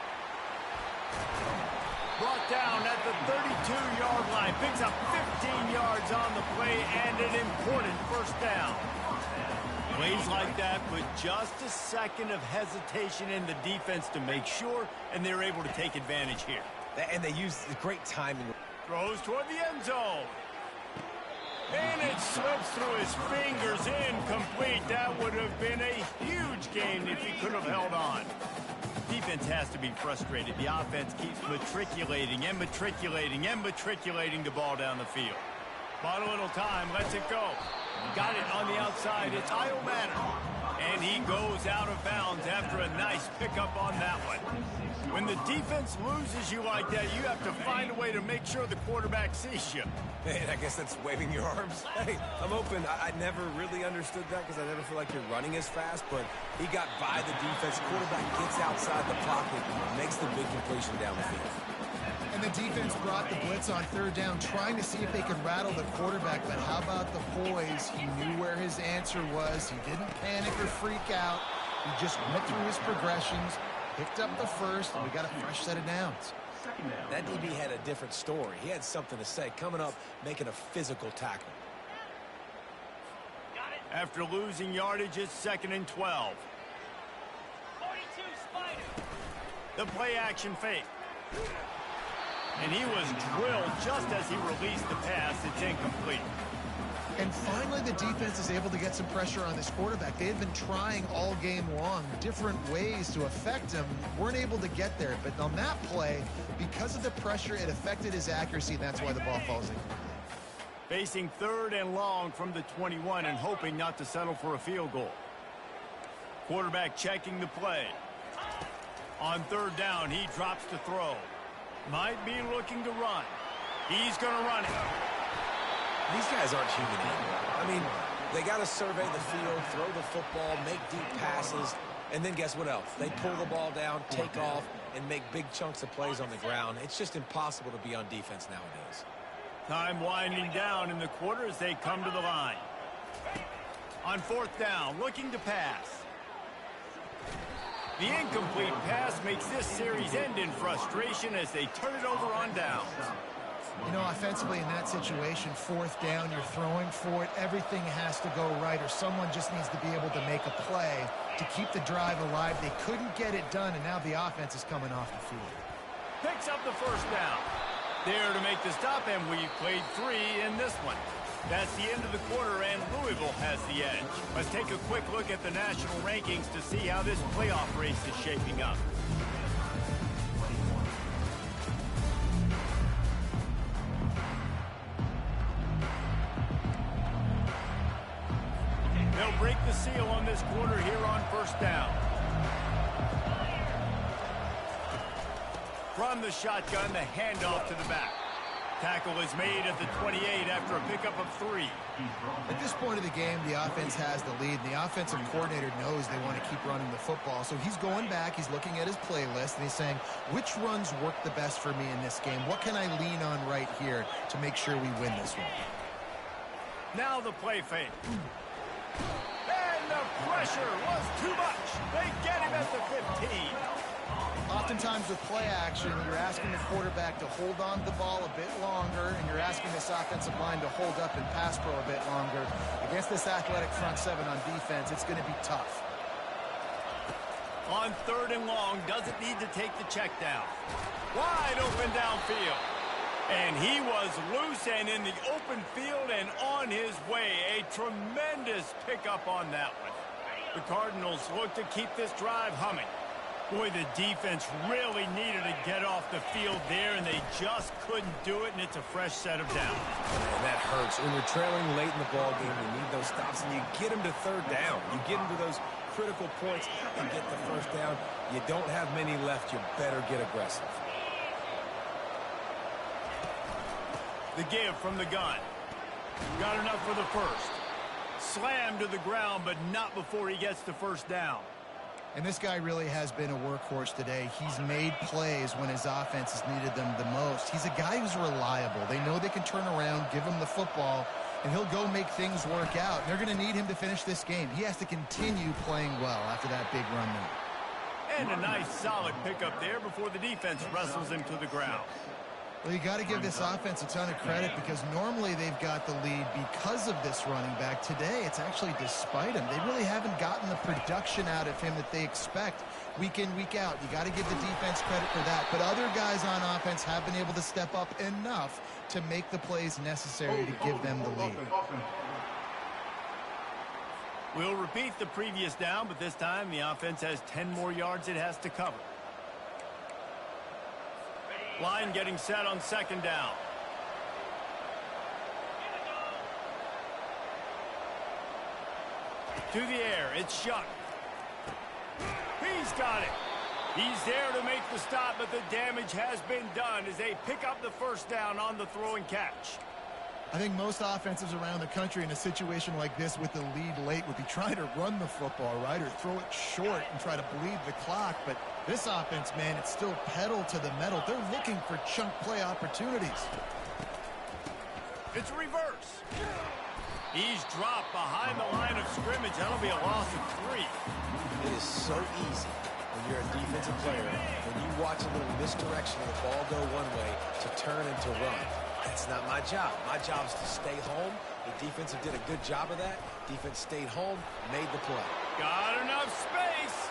Brought down at the 32-yard line. Picks up 15 yards on the play and an important first down. Plays like that with just a second of hesitation in the defense to make sure, and they're able to take advantage here. And they use great timing. Throws toward the end zone. And it slips through his fingers, incomplete. That would have been a huge gain if he could have held on. Defense has to be frustrated. The offense keeps matriculating and matriculating and matriculating the ball down the field. Bought a little time, lets it go. Got it on the outside. It's Io Manor. And he goes out of bounds after a nice pickup on that one. When the defense loses you like that, you have to find a way to make sure the quarterback sees you. Man, I guess that's waving your arms. Hey, I'm open. I never really understood that because I never feel like you're running as fast, but he got by the defense. Quarterback gets outside the pocket, makes the big completion down the field. And the defense brought the blitz on third down, trying to see if they could rattle the quarterback. But how about the poise? He knew where his answer was. He didn't panic or freak out. He just went through his progressions, picked up the first, and we got a fresh set of downs. That DB had a different story. He had something to say, coming up, making a physical tackle. After losing yardage, it's 2nd and 12. 42 Spider. The play action fake. And he was drilled just as he released the pass. It's incomplete. And finally, the defense is able to get some pressure on this quarterback. They had been trying all game long different ways to affect him. Weren't able to get there. But on that play, because of the pressure, it affected his accuracy, and that's why the ball falls in. Facing 3rd and long from the 21 and hoping not to settle for a field goal. Quarterback checking the play. On 3rd down, he drops to throw. Might be looking to run. He's going to run it. These guys aren't human anymore. I mean, they got to survey the field, throw the football, make deep passes, and then guess what else? They pull the ball down, take off, and make big chunks of plays on the ground. It's just impossible to be on defense nowadays. Time winding down in the quarter as they come to the line. On 4th down, looking to pass. The incomplete pass makes this series end in frustration as they turn it over on downs. You know, offensively in that situation, 4th down, you're throwing for it. Everything has to go right, or someone just needs to be able to make a play to keep the drive alive. They couldn't get it done, and now the offense is coming off the field. Picks up the 1st down. There to make the stop, and we've played 3 in this one. That's the end of the quarter, and Louisville has the edge. Let's take a quick look at the national rankings to see how this playoff race is shaping up. They'll break the seal on this quarter here on 1st down. From the shotgun, the handoff to the back. Tackle is made at the 28 after a pickup of 3. At this point of the game, the offense has the lead, and the offensive coordinator knows they want to keep running the football. So he's going back, he's looking at his playlist, and he's saying, which runs work the best for me in this game? What can I lean on right here to make sure we win this one? Now the play fake. And the pressure was too much. They get him at the 15. Oftentimes with play action, you're asking the quarterback to hold on to the ball a bit longer, and you're asking this offensive line to hold up and pass pro a bit longer. Against this athletic front 7 on defense, it's going to be tough. On 3rd and long, doesn't need to take the check down. Wide open downfield. And he was loose and in the open field and on his way. A tremendous pickup on that one. The Cardinals look to keep this drive humming. Boy, the defense really needed to get off the field there, and they just couldn't do it, and it's a fresh set of downs. And that hurts. When you're trailing late in the ball game, you need those stops, and you get them to 3rd down. You get them to those critical points and get the 1st down. You don't have many left. You better get aggressive. The give from the gun. Got enough for the 1st. Slammed to the ground, but not before he gets the 1st down. And this guy really has been a workhorse today. He's made plays when his offense has needed them the most. He's a guy who's reliable. They know they can turn around, give him the football, and he'll go make things work out. They're going to need him to finish this game. He has to continue playing well after that big run now. And a nice solid pickup there before the defense wrestles him to the ground. Well, you got to give this offense a ton of credit because normally they've got the lead because of this running back. Today, it's actually despite him. They really haven't gotten the production out of him that they expect week in, week out. You got to give the defense credit for that. But other guys on offense have been able to step up enough to make the plays necessary to give them the lead. We'll repeat the previous down, but this time the offense has 10 more yards it has to cover. Line getting set on second down. To the air, it's Shuck. He's got it. He's there to make the stop, but the damage has been done as they pick up the first down on the throw and catch. I think most offenses around the country in a situation like this with the lead late would be trying to run the football, right, or throw it short and try to bleed the clock. But this offense, man, it's still pedal to the metal. They're looking for chunk play opportunities. It's reverse. He's dropped behind the line of scrimmage. That'll be a loss of 3. It is so easy when you're a defensive player, when you watch a little misdirection of the ball go one way, to turn and to run. That's not my job. My job is to stay home. The defensive did a good job of that. Defense stayed home, made the play. Got enough space,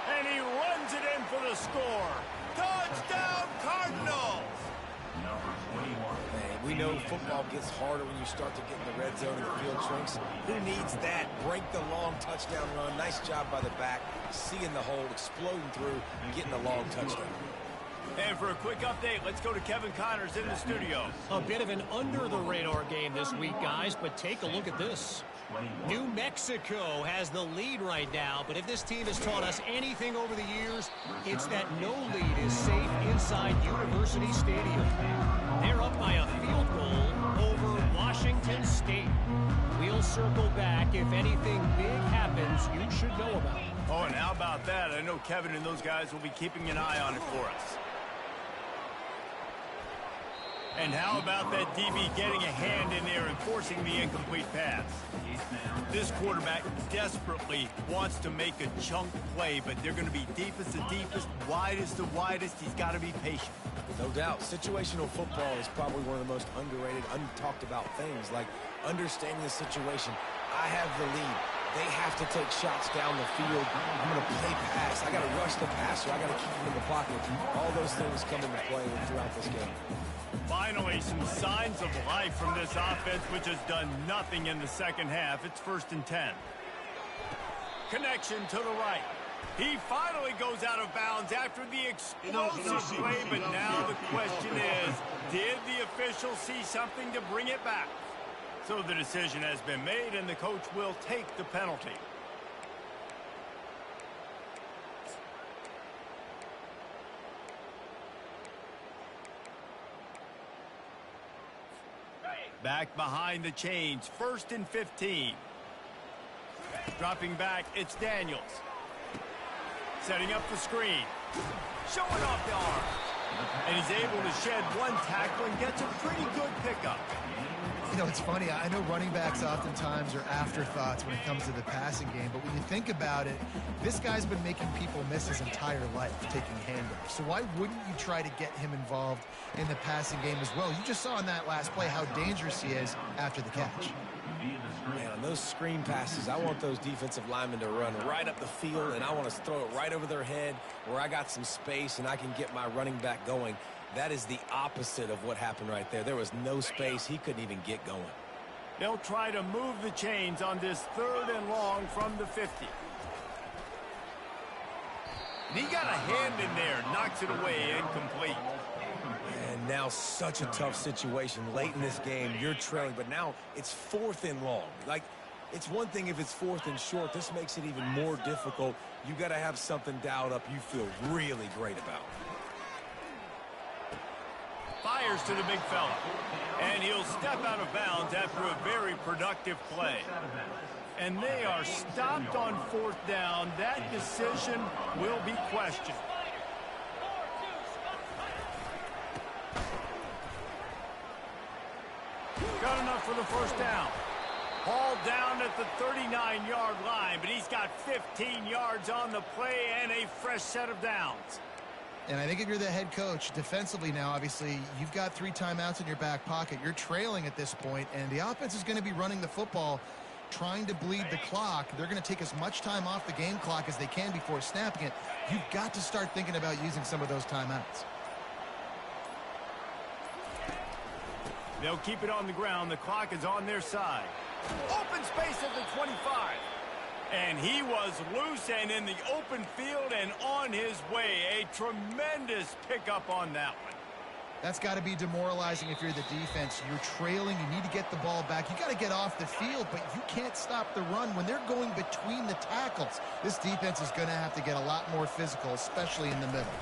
and he runs it in for the score. Touchdown, Cardinals! Number 21. Man, we know football gets harder when you start to get in the red zone and the field shrinks. Who needs that? Break the long touchdown run. Nice job by the back, seeing the hole, exploding through, and getting a long touchdown. And for a quick update, let's go to Kevin Connors in the studio. A bit of an under-the-radar game this week, guys, but take a look at this. New Mexico has the lead right now, but if this team has taught us anything over the years, it's that no lead is safe inside University Stadium. They're up by a field goal over Washington State. We'll circle back if anything big happens you should know about. Oh, and how about that? I know Kevin and those guys will be keeping an eye on it for us. And how about that DB getting a hand in there and forcing the incomplete pass? This quarterback desperately wants to make a chunk play, but they're going to be deepest to deepest, widest to widest. He's got to be patient. No doubt. Situational football is probably one of the most underrated, untalked about things, like understanding the situation. I have the lead. They have to take shots down the field. I'm going to play pass. I got to rush the passer. I got to keep him in the pocket. All those things come into play throughout this game. Finally, some signs of life from this offense, which has done nothing in the second half. It's 1st and 10. Connection to the right. He finally goes out of bounds after the explosive play, but now the question is, did the official see something to bring it back? So the decision has been made, and the coach will take the penalty. Back behind the chains, 1st and 15. Dropping back, it's Daniels. Setting up the screen. Showing off the arm. And he's able to shed one tackle and gets a pretty good pickup. You know, it's funny. I know running backs oftentimes are afterthoughts when it comes to the passing game, but when you think about it, this guy's been making people miss his entire life taking handoffs. So why wouldn't you try to get him involved in the passing game as well? You just saw in that last play how dangerous he is after the catch. Man, on those screen passes, I want those defensive linemen to run right up the field, and I want to throw it right over their head where I got some space and I can get my running back going. That is the opposite of what happened right there. There was no space. He couldn't even get going. They'll try to move the chains on this 3rd and long from the 50. And he got a hand in there, knocks it away, incomplete. And now such a tough situation. Late in this game, you're trailing, but now it's 4th and long. Like, it's one thing if it's 4th and short. This makes it even more difficult. You got to have something dialed up you feel really great about. Fires to the big fella. And he'll step out of bounds after a very productive play. And they are stopped on 4th down. That decision will be questioned. Got enough for the 1st down. Hauled down at the 39-yard line, but he's got 15 yards on the play and a fresh set of downs. And I think if you're the head coach, defensively now, obviously, you've got 3 timeouts in your back pocket. You're trailing at this point, and the offense is going to be running the football, trying to bleed the clock. They're going to take as much time off the game clock as they can before snapping it. You've got to start thinking about using some of those timeouts. They'll keep it on the ground. The clock is on their side. Open space at the 25. And he was loose and in the open field and on his way. A tremendous pickup on that one. That's got to be demoralizing if you're the defense. You're trailing. You need to get the ball back. You got to get off the field, but you can't stop the run when they're going between the tackles. This defense is going to have to get a lot more physical, especially in the middle.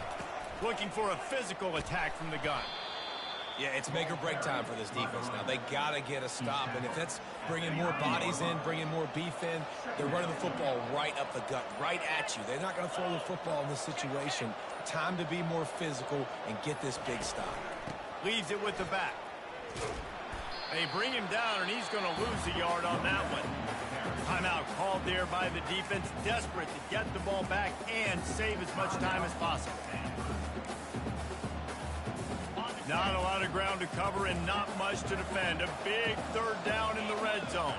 Looking for a physical attack from the gun. Yeah, it's make or break time for this defense now. They got to get a stop, and if that's bringing more bodies in, bringing more beef in, they're running the football right up the gut, right at you. They're not going to throw the football in this situation. Time to be more physical and get this big stop. Leaves it with the back. They bring him down, and he's going to lose a yard on that one. Timeout called there by the defense, desperate to get the ball back and save as much time as possible. Not a lot of ground to cover and not much to defend. A big 3rd down in the red zone.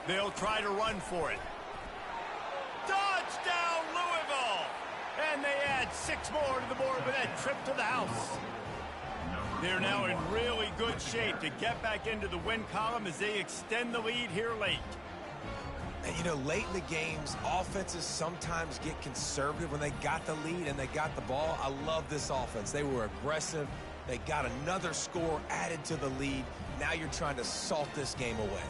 They'll try to run for it. Touchdown, Louisville! And they add 6 more to the board with that trip to the house. They're now in really good shape to get back into the win column as they extend the lead here late. And, you know, late in the games, offenses sometimes get conservative when they got the lead and they got the ball. I love this offense. They were aggressive. They got another score added to the lead. Now you're trying to salt this game away.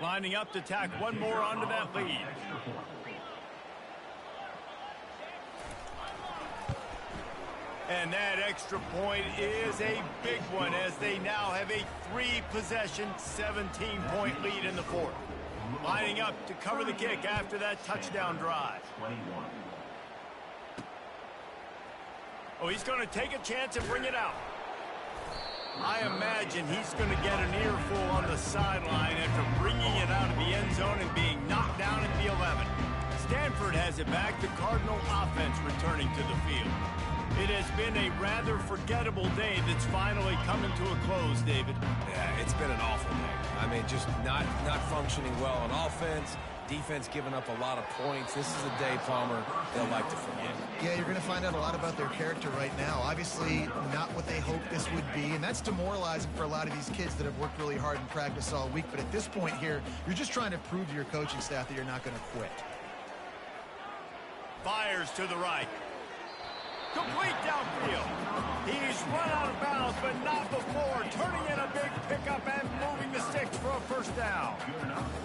Lining up to tack one more onto that lead. And that extra point is a big one as they now have a 3-possession, 17-point lead in the 4th. Lining up to cover the kick after that touchdown drive. Oh, he's going to take a chance and bring it out. I imagine he's going to get an earful on the sideline after bringing it out of the end zone and being knocked down at the 11. Stanford has it back. The Cardinal offense returning to the field. It has been a rather forgettable day that's finally coming to a close, David. Yeah, it's been an awful day. I mean, just not functioning well on offense. Defense giving up a lot of points. This is a day, Palmer, they'll like to forget. Yeah, you're going to find out a lot about their character right now. Obviously, not what they hoped this would be, and that's demoralizing for a lot of these kids that have worked really hard in practice all week. But at this point here, you're just trying to prove to your coaching staff that you're not going to quit. Fires to the right. Complete downfield. He's run out of bounds, but not before turning in a big pickup and moving the sticks for a 1st down.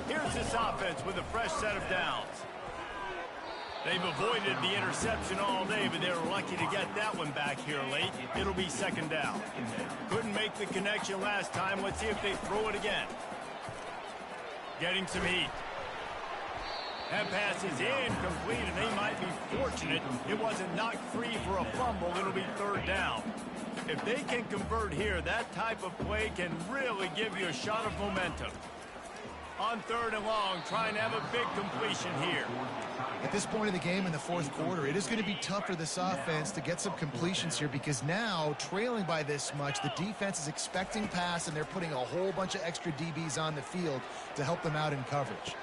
Here's this offense with a fresh set of downs. They've avoided the interception all day, but they were lucky to get that one back here late. It'll be 2nd down. Couldn't make the connection last time. Let's see if they throw it again. Getting some heat. That pass is incomplete, and they might be fortunate it wasn't knocked free for a fumble. It'll be 3rd down. If they can convert here, that type of play can really give you a shot of momentum. On 3rd and long, trying to have a big completion here. At this point of the game in the 4th quarter, it is going to be tough for this offense to get some completions here because now, trailing by this much, the defense is expecting pass, and they're putting a whole bunch of extra DBs on the field to help them out in coverage.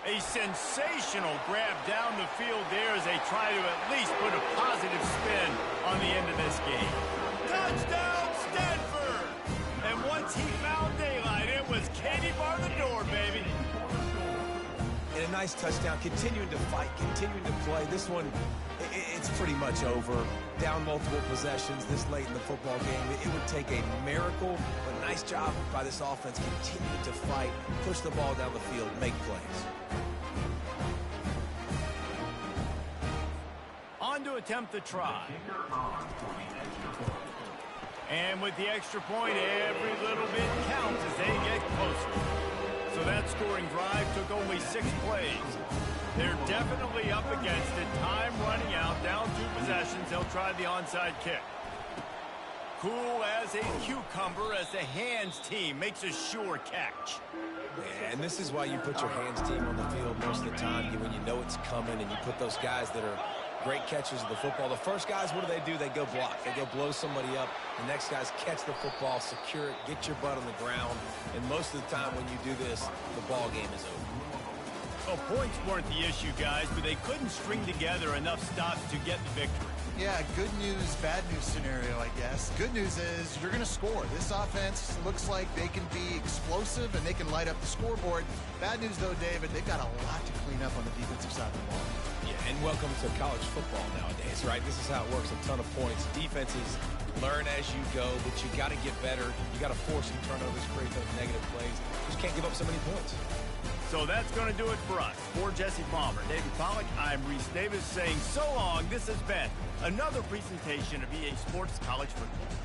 A sensational grab down the field there as they try to at least put a positive spin on the end of this game. Touchdown, Stanford! And once he found daylight, it was Katie bar the door, baby. And a nice touchdown, continuing to fight, continuing to play. This one, it's pretty much over. Down multiple possessions this late in the football game. It would take a miracle, but nice job by this offense continuing to fight, push the ball down the field, make plays. On to attempt the try. And with the extra point, every little bit counts as they get closer. So that scoring drive took only 6 plays. They're definitely up against it. Time running out, down 2 possessions. They'll try the onside kick. Cool as a cucumber as the hands team makes a sure catch. Yeah, and this is why you put your hands team on the field most of the time, when you know it's coming, and you put those guys that are great catchers of the football. The first guys, what do? They go block. They go blow somebody up. The next guys catch the football, secure it, get your butt on the ground. And most of the time when you do this, the ball game is over. Well, points weren't the issue, guys, but they couldn't string together enough stops to get the victory. Yeah, good news, bad news scenario, I guess. Good news is you're going to score. This offense looks like they can be explosive and they can light up the scoreboard. Bad news, though, David, they've got a lot to clean up on the defensive side of the ball. Yeah, and welcome to college football nowadays, right? This is how it works, a ton of points. Defenses learn as you go, but you got to get better. You got to force some turnovers, create those negative plays. Just can't give up so many points. So that's going to do it for us. For Jesse Palmer, David Pollack, I'm Reese Davis saying so long. This has been another presentation of EA Sports College Football.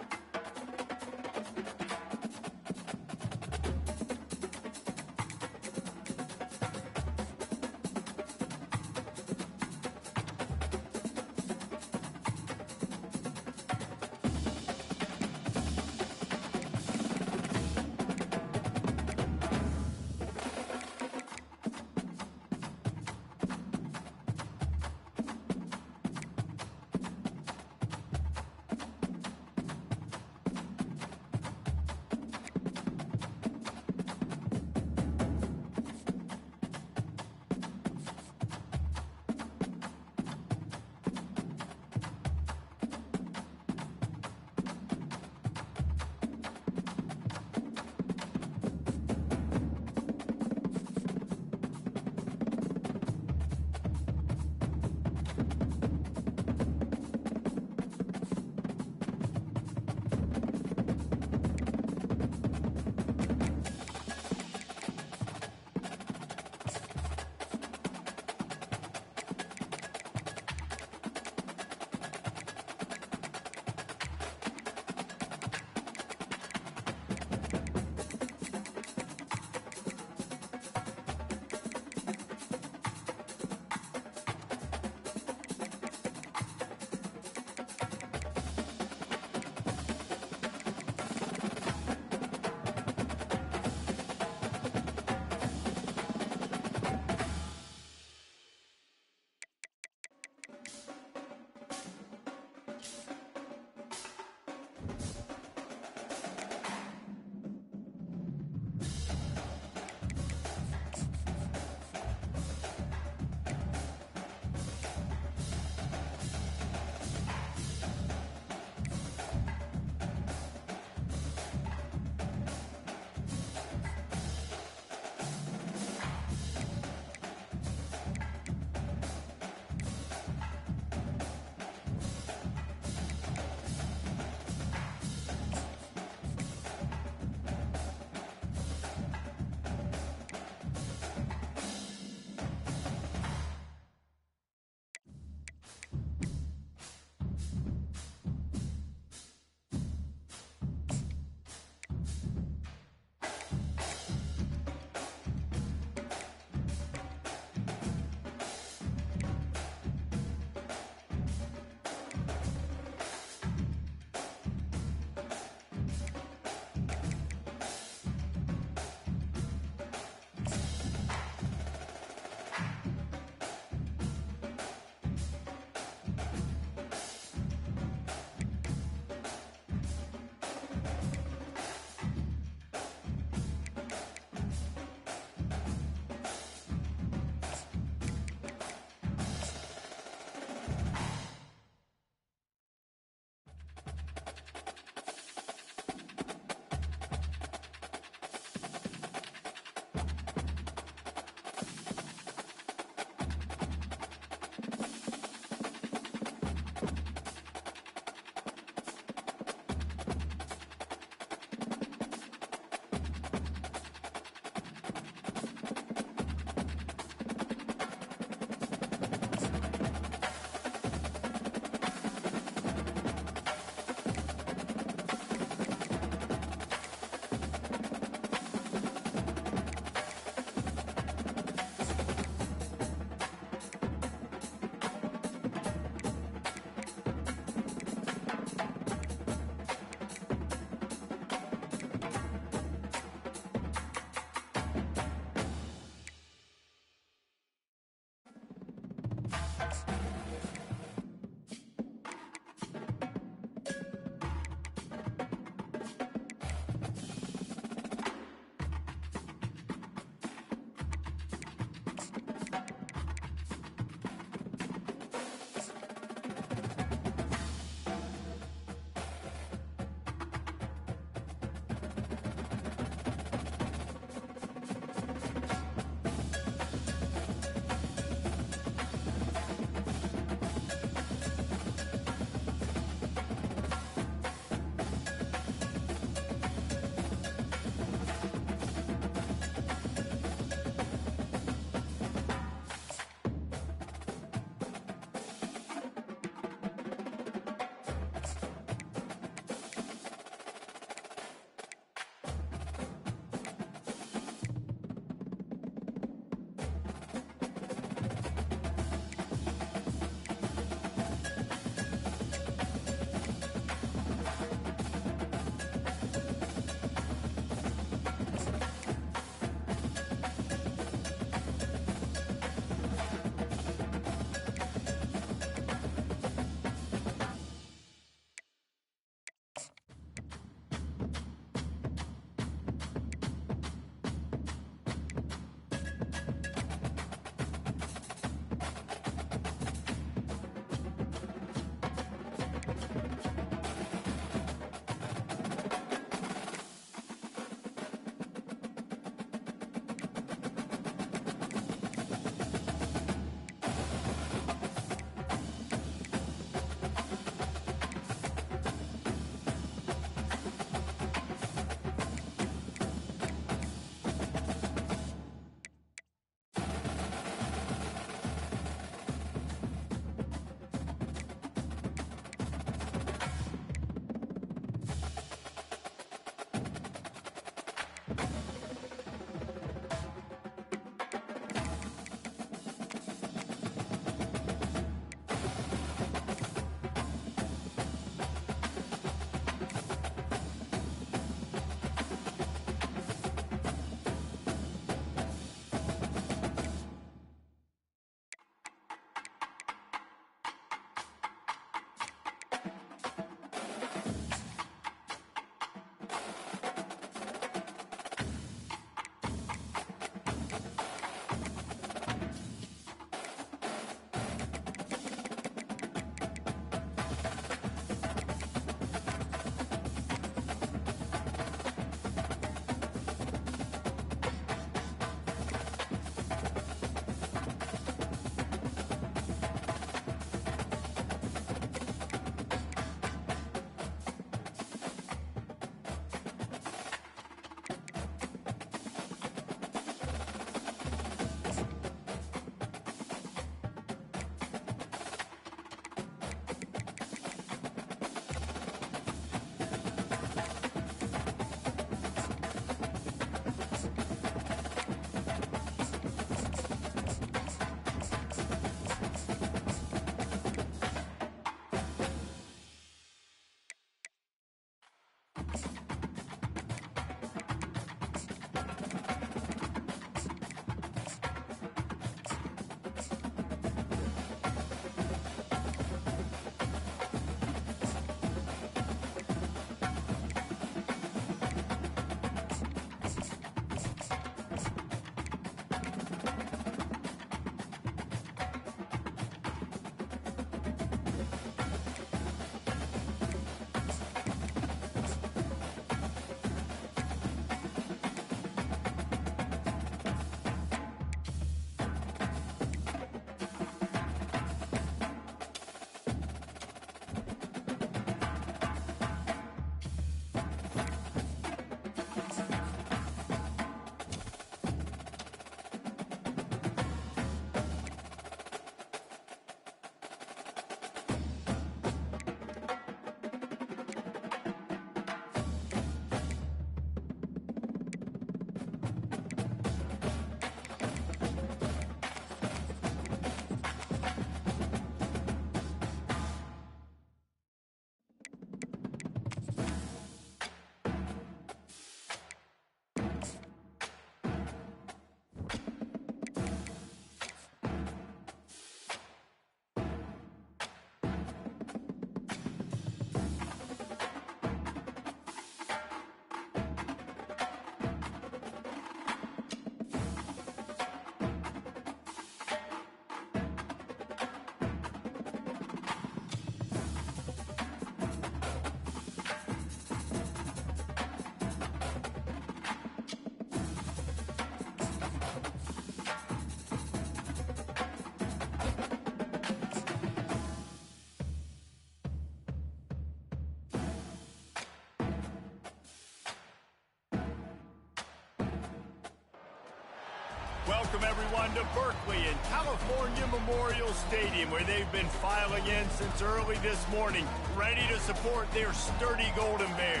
welcome everyone to Berkeley and California Memorial Stadium, where they've been filing in since early this morning, ready to support their sturdy Golden Bears.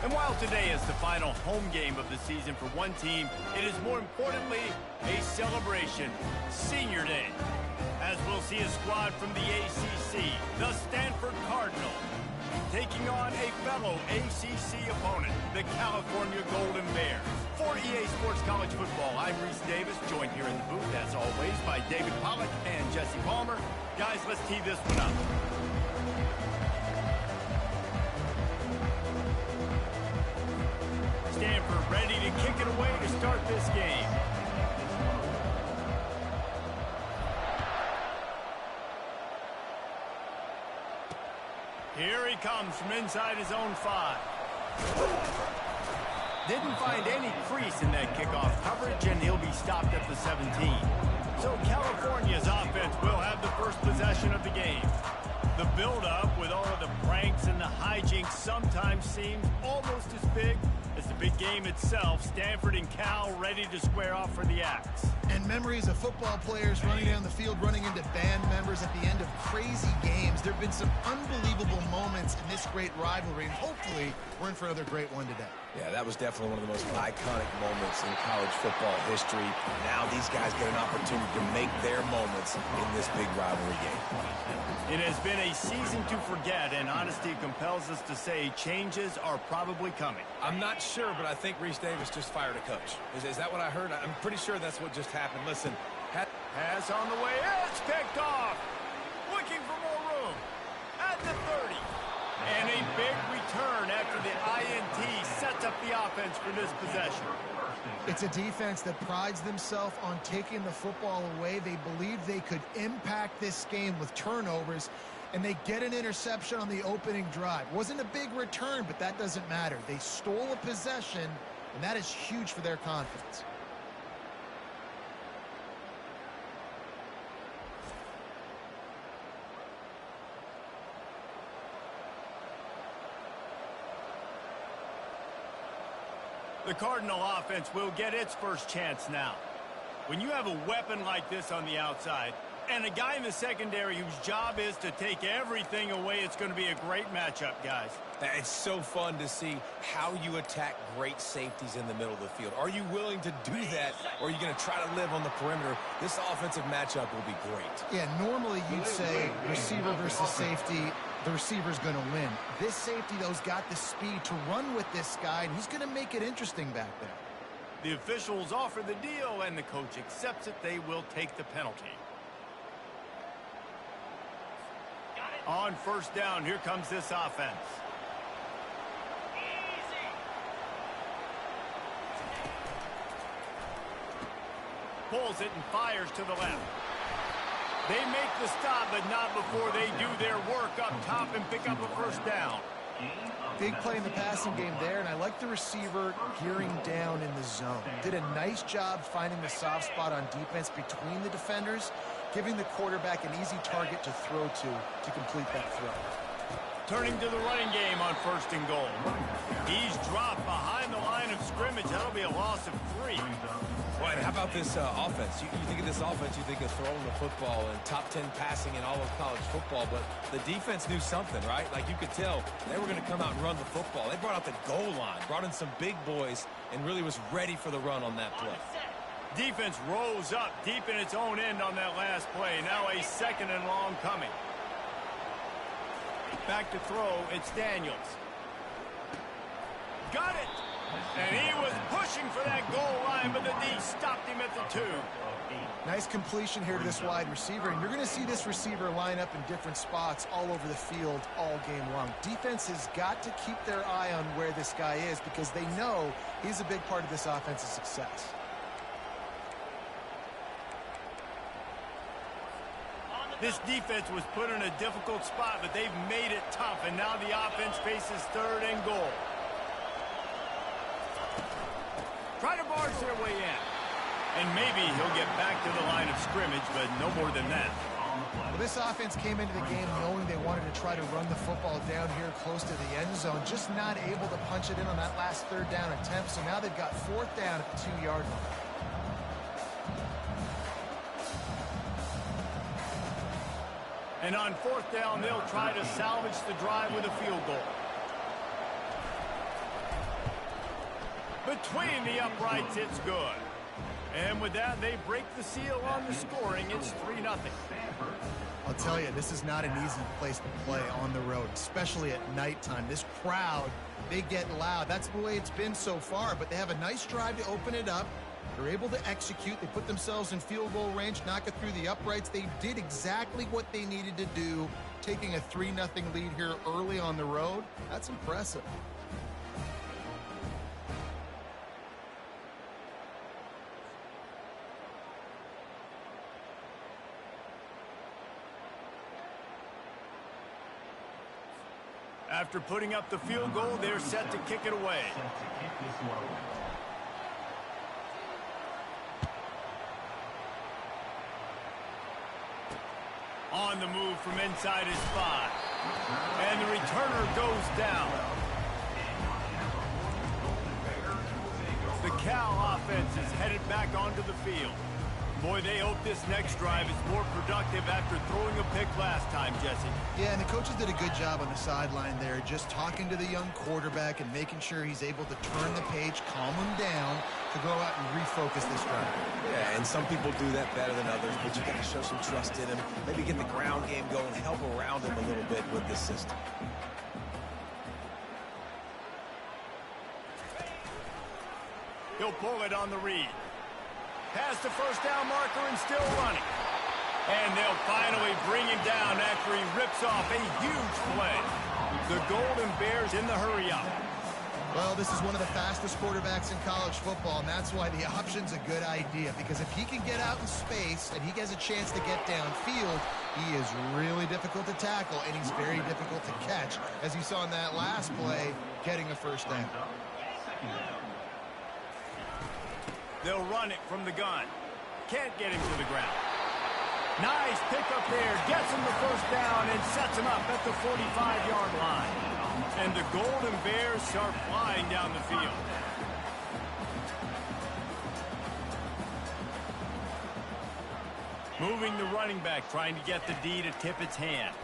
And while today is the final home game of the season for one team, it is more importantly a celebration, Senior Day, as we'll see a squad from the ACC, the Stanford Cardinal, taking on a fellow ACC opponent, the California Golden Bears. For EA Sports College Football, I'm Reese Davis, joined here in the booth, as always, by David Pollack and Jesse Palmer. Guys, let's tee this one up. Stanford ready to kick it away to start this game. Here he comes from inside his own 5. Didn't find any crease in that kickoff coverage, and he'll be stopped at the 17. So California's offense will have the first possession of the game. The build-up with all of the pranks and the hijinks sometimes seems almost as big as the big game itself. Stanford and Cal ready to square off for the Axe. And memories of football players running down the field, running into band members at the end of crazy games. There have been some unbelievable moments in this great rivalry, and hopefully we're in for another great one today. Yeah, that was definitely one of the most iconic moments in college football history. Now these guys get an opportunity to make their moments in this big rivalry game. It has been a season to forget, and honesty compels us to say changes are probably coming. I'm not sure, but I think Reese Davis just fired a coach. Is that what I heard? I'm pretty sure that's what just happened. Listen. Pass on the way. It's picked off. Looking for more room. At the 30. And a big return after the INT sets up the offense for this possession. It's a defense that prides themselves on taking the football away. They believe they could impact this game with turnovers, and they get an interception on the opening drive. Wasn't a big return, but that doesn't matter. They stole a possession, and that is huge for their confidence. The Cardinal offense will get its first chance now. When you have a weapon like this on the outside and a guy in the secondary whose job is to take everything away, it's going to be a great matchup, guys. It's so fun to see how you attack great safeties in the middle of the field. Are you willing to do that, or are you going to try to live on the perimeter? This offensive matchup will be great. Yeah, normally you'd say receiver versus safety, the receiver's going to win. This safety, though, has got the speed to run with this guy, and he's going to make it interesting back there. The officials offer the deal, and the coach accepts it. They will take the penalty. On first down, here comes this offense. Pulls it and fires to the left. They make the stop, but not before they do their work up top and pick up a first down. Big play in the passing game there, and I like the receiver gearing down in the zone. Did a nice job finding the soft spot on defense between the defenders, giving the quarterback an easy target to throw to complete that throw. Turning to the running game on first and goal. He's dropped behind the line of scrimmage. That'll be a loss of 3. Well, and how about this offense? You think of this offense, you think of throwing the football and top 10 passing in all of college football, but the defense knew something, right? Like you could tell they were going to come out and run the football. They brought out the goal line, brought in some big boys, and really was ready for the run on that play. Defense rose up deep in its own end on that last play. Now a second and long coming. Back to throw, it's Daniels. Got it! And he was pushing for that goal line, but the D stopped him at the 2. Nice completion here to this wide receiver, and you're going to see this receiver line up in different spots all over the field all game long. Defense has got to keep their eye on where this guy is because they know he's a big part of this offense's success. This defense was put in a difficult spot, but they've made it tough, and now the offense faces third and goal. Try to barge their way in. And maybe he'll get back to the line of scrimmage, but no more than that. Well, this offense came into the game knowing they wanted to try to run the football down here close to the end zone, just not able to punch it in on that last third down attempt, so now they've got fourth down at the 2-yard line. And on 4th down, they'll try to salvage the drive with a field goal. Between the uprights, it's good. And with that, they break the seal on the scoring. It's 3-0. I'll tell you, this is not an easy place to play on the road, especially at nighttime. This crowd, they get loud. That's the way it's been so far, but they have a nice drive to open it up. They're able to execute. They put themselves in field goal range, knock it through the uprights. They did exactly what they needed to do, taking a 3-0 lead here early on the road. That's impressive. After putting up the field goal, they're set to kick it away. On the move from inside his 5. And the returner goes down. The Cal offense is headed back onto the field. Boy, they hope this next drive is more productive after throwing a pick last time, Jesse. Yeah, and the coaches did a good job on the sideline there, just talking to the young quarterback and making sure he's able to turn the page, calm him down, to go out and refocus this drive. Yeah, and some people do that better than others, but you got to show some trust in him. Maybe get the ground game going, help around him a little bit with this system. He'll pull it on the read. Past the first down marker and still running. And they'll finally bring him down after he rips off a huge play. The Golden Bears in the hurry up. Well, this is one of the fastest quarterbacks in college football, and that's why the option's a good idea, because if he can get out in space and he has a chance to get downfield, he is really difficult to tackle, and he's very difficult to catch, as you saw in that last play, getting a first down. They'll run it from the gun. Can't get him to the ground. Nice pickup there. Gets him the first down and sets him up at the 45-yard line. And the Golden Bears start flying down the field. Moving the running back, trying to get the D to tip its hand.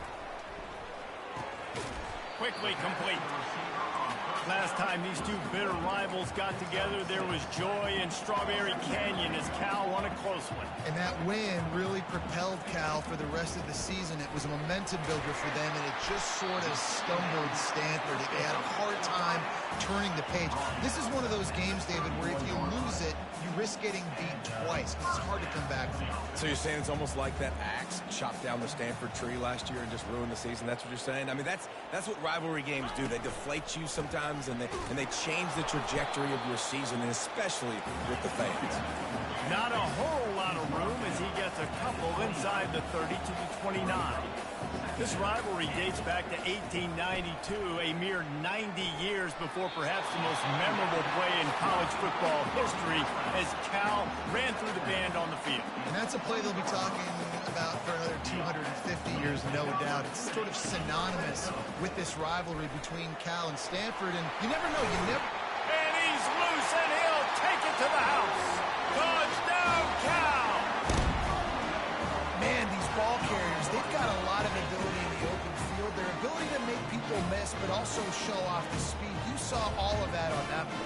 Quickly complete. Last time these two bitter rivals got together, there was joy in Strawberry Canyon as Cal won a close one. And that win really propelled Cal for the rest of the season. It was a momentum builder for them, and it just sort of stumbled Stanford. They had a hard time turning the page. This is one of those games, David, where if you lose it, you risk getting beat twice, because it's hard to come back from. So you're saying it's almost like that axe chopped down the Stanford tree last year and just ruined the season? That's what you're saying? I mean, that's what rivalry games do. They deflate you sometimes, and they change the trajectory of your season, and especially with the fans. Not a whole lot of room as he gets a couple inside the 30 to the 29. This rivalry dates back to 1892, a mere 90 years before perhaps the most memorable play in college football history as Cal ran through the band on the field. And that's a play they'll be talking about for another 250 years, no doubt. It's sort of synonymous with this rivalry between Cal and Stanford, and you never know. And he's loose, and he'll take it to the house. Touchdown, Cal! Man, these ball carriers, they've got a lot of ability in the open field. Their ability to make people miss, but also show off the speed. You saw all of that on that play.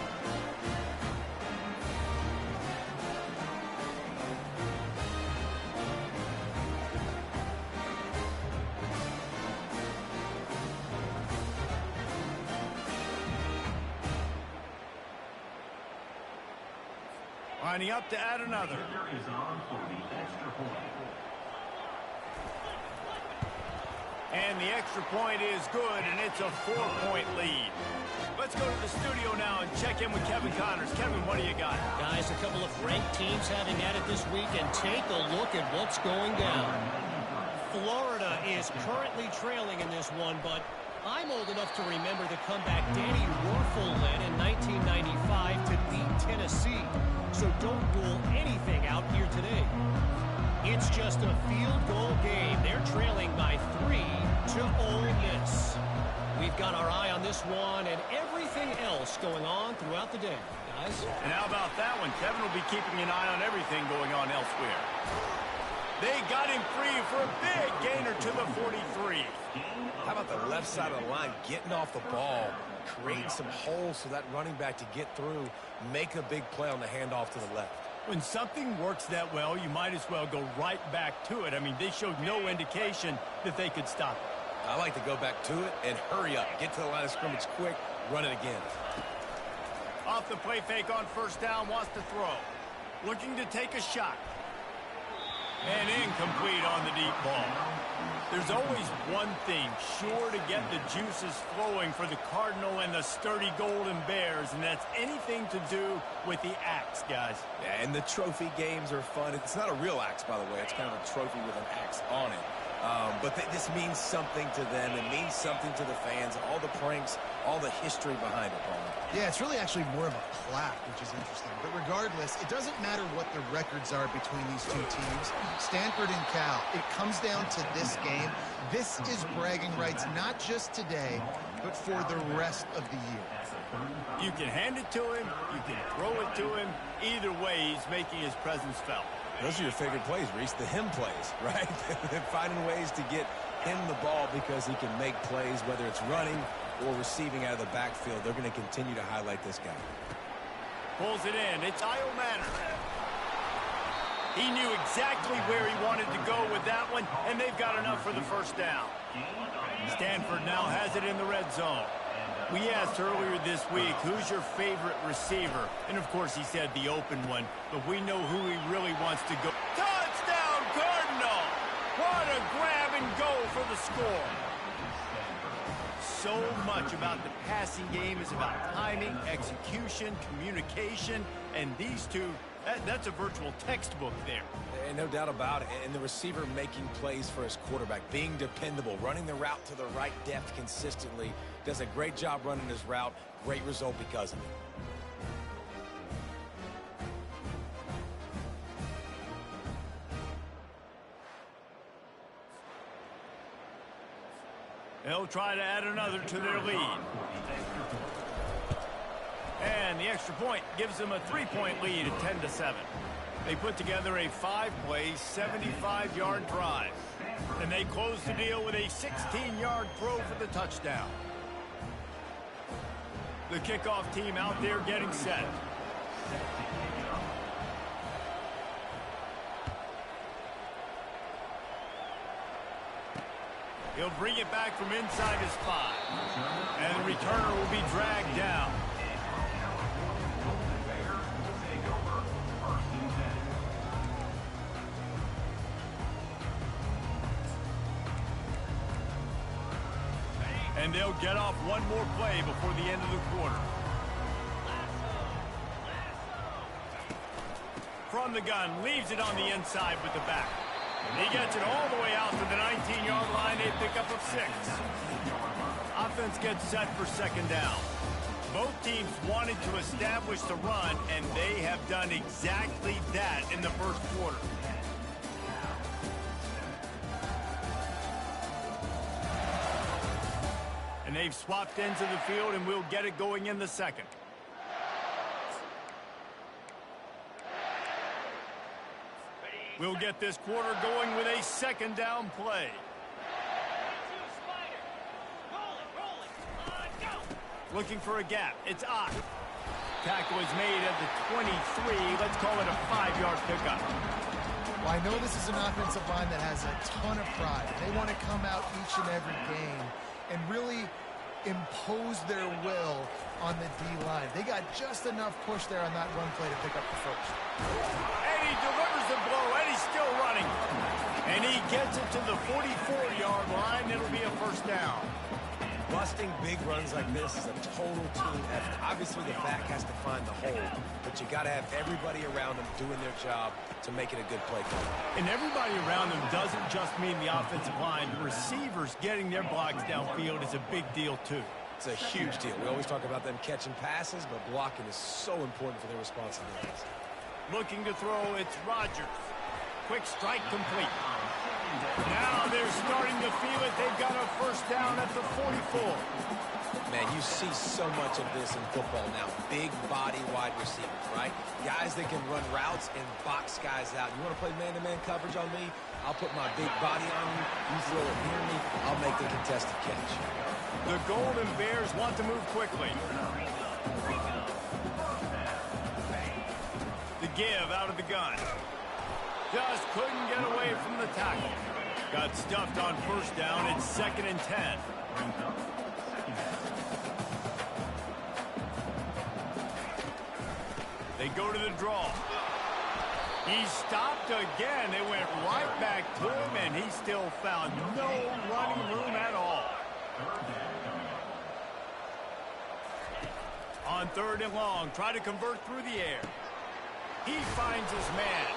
Lining up to add another. And the extra point is good, and it's a 4-point lead. Let's go to the studio now and check in with Kevin Connors. Kevin, what do you got? Guys, a couple of ranked teams having at it this week, and take a look at what's going down. Florida is currently trailing in this one, but I'm old enough to remember the comeback Danny Werfel led in 1995 to beat Tennessee. So don't rule anything out here today. It's just a field goal game. They're trailing by 3 to Ole Miss. We've got our eye on this one and everything else going on throughout the day, guys. And how about that one? Kevin will be keeping an eye on everything going on elsewhere. They got him free for a big gainer to the 43. How about the left side of the line getting off the ball, creating some holes for that running back to get through, make a big play on the handoff to the left. When something works that well, you might as well go right back to it. I mean, they showed no indication that they could stop it. I like to go back to it and hurry up. Get to the line of scrimmage quick, run it again. Off the play fake on first down, wants to throw. Looking to take a shot. And incomplete on the deep ball. There's always one thing sure to get the juices flowing for the Cardinal and the sturdy Golden Bears, and that's anything to do with the axe, guys. Yeah, and the trophy games are fun. It's not a real axe, by the way. It's kind of a trophy with an axe on it. But this means something to them. It means something to the fans. All the pranks, all the history behind it, Paul. Yeah, it's really actually more of a plaque, which is interesting. But regardless, it doesn't matter what the records are between these two teams. Stanford and Cal, it comes down to this game. This is bragging rights, not just today, but for the rest of the year. You can hand it to him. You can throw it to him. Either way, he's making his presence felt. Those are your favorite plays, Reese, the him plays, right? Finding ways to get him the ball because he can make plays, whether it's running or receiving out of the backfield. They're going to continue to highlight this guy. Pulls it in. It's Io Manor. He knew exactly where he wanted to go with that one, and they've got enough for the first down. Stanford now has it in the red zone. We asked earlier this week, who's your favorite receiver? And, of course, he said the open one, but we know who he really wants to go. Touchdown, Cardinal! What a grab and go for the score. So much about the passing game is about timing, execution, communication, and these two, that's a virtual textbook there. And no doubt about it. And the receiver making plays for his quarterback, being dependable, running the route to the right depth consistently, does a great job running his route. Great result because of it. They'll try to add another to their lead. And the extra point gives them a 3-point lead at 10-7. They put together a 5-play, 75-yard drive. And they close the deal with a 16-yard throw for the touchdown. The kickoff team out there getting set. He'll bring it back from inside his 5. And the returner will be dragged down. And they'll get off one more play before the end of the quarter. From the gun, leaves it on the inside with the back. He gets it all the way out to the 19-yard line. They pick up a 6. Offense gets set for second down. Both teams wanted to establish the run, and they have done exactly that in the first quarter. And they've swapped ends of the field, and we'll get it going in the second. We'll get this quarter going with a second down play. Looking for a gap. It's Ott. Tackle is made at the 23. Let's call it a 5-yard pickup. Well, I know this is an offensive line that has a ton of pride. They want to come out each and every game and really impose their will on the D-line. They got just enough push there on that run play to pick up the first. And he delivers the blow, and he's still running. And he gets it to the 44-yard line. It'll be a first down. Busting big runs like this is a total team effort. Obviously, the back has to find the hole, but you got to have everybody around them doing their job to make it a good play for them. And everybody around them doesn't just mean the offensive line. The receivers getting their blocks downfield is a big deal, too. It's a huge deal. We always talk about them catching passes, but blocking is so important for their responsibilities. Looking to throw, it's Rodgers. Quick strike complete. Now they're starting to feel it. They've got a first down at the 44. Man, you you see so much of this in football now. Big body wide receivers, right? Guys that can run routes and box guys out. You want to play man-to-man coverage on me? I'll put my big body on you. You throw it near me, I'll make the contested catch. The Golden Bears want to move quickly. The give out of the gun. Just couldn't get away from the tackle. Got stuffed on first down. It's 2nd and 10. They go to the draw. He stopped again. They went right back to him, and he still found no running room at all. On 3rd and long, try to convert through the air. He finds his man.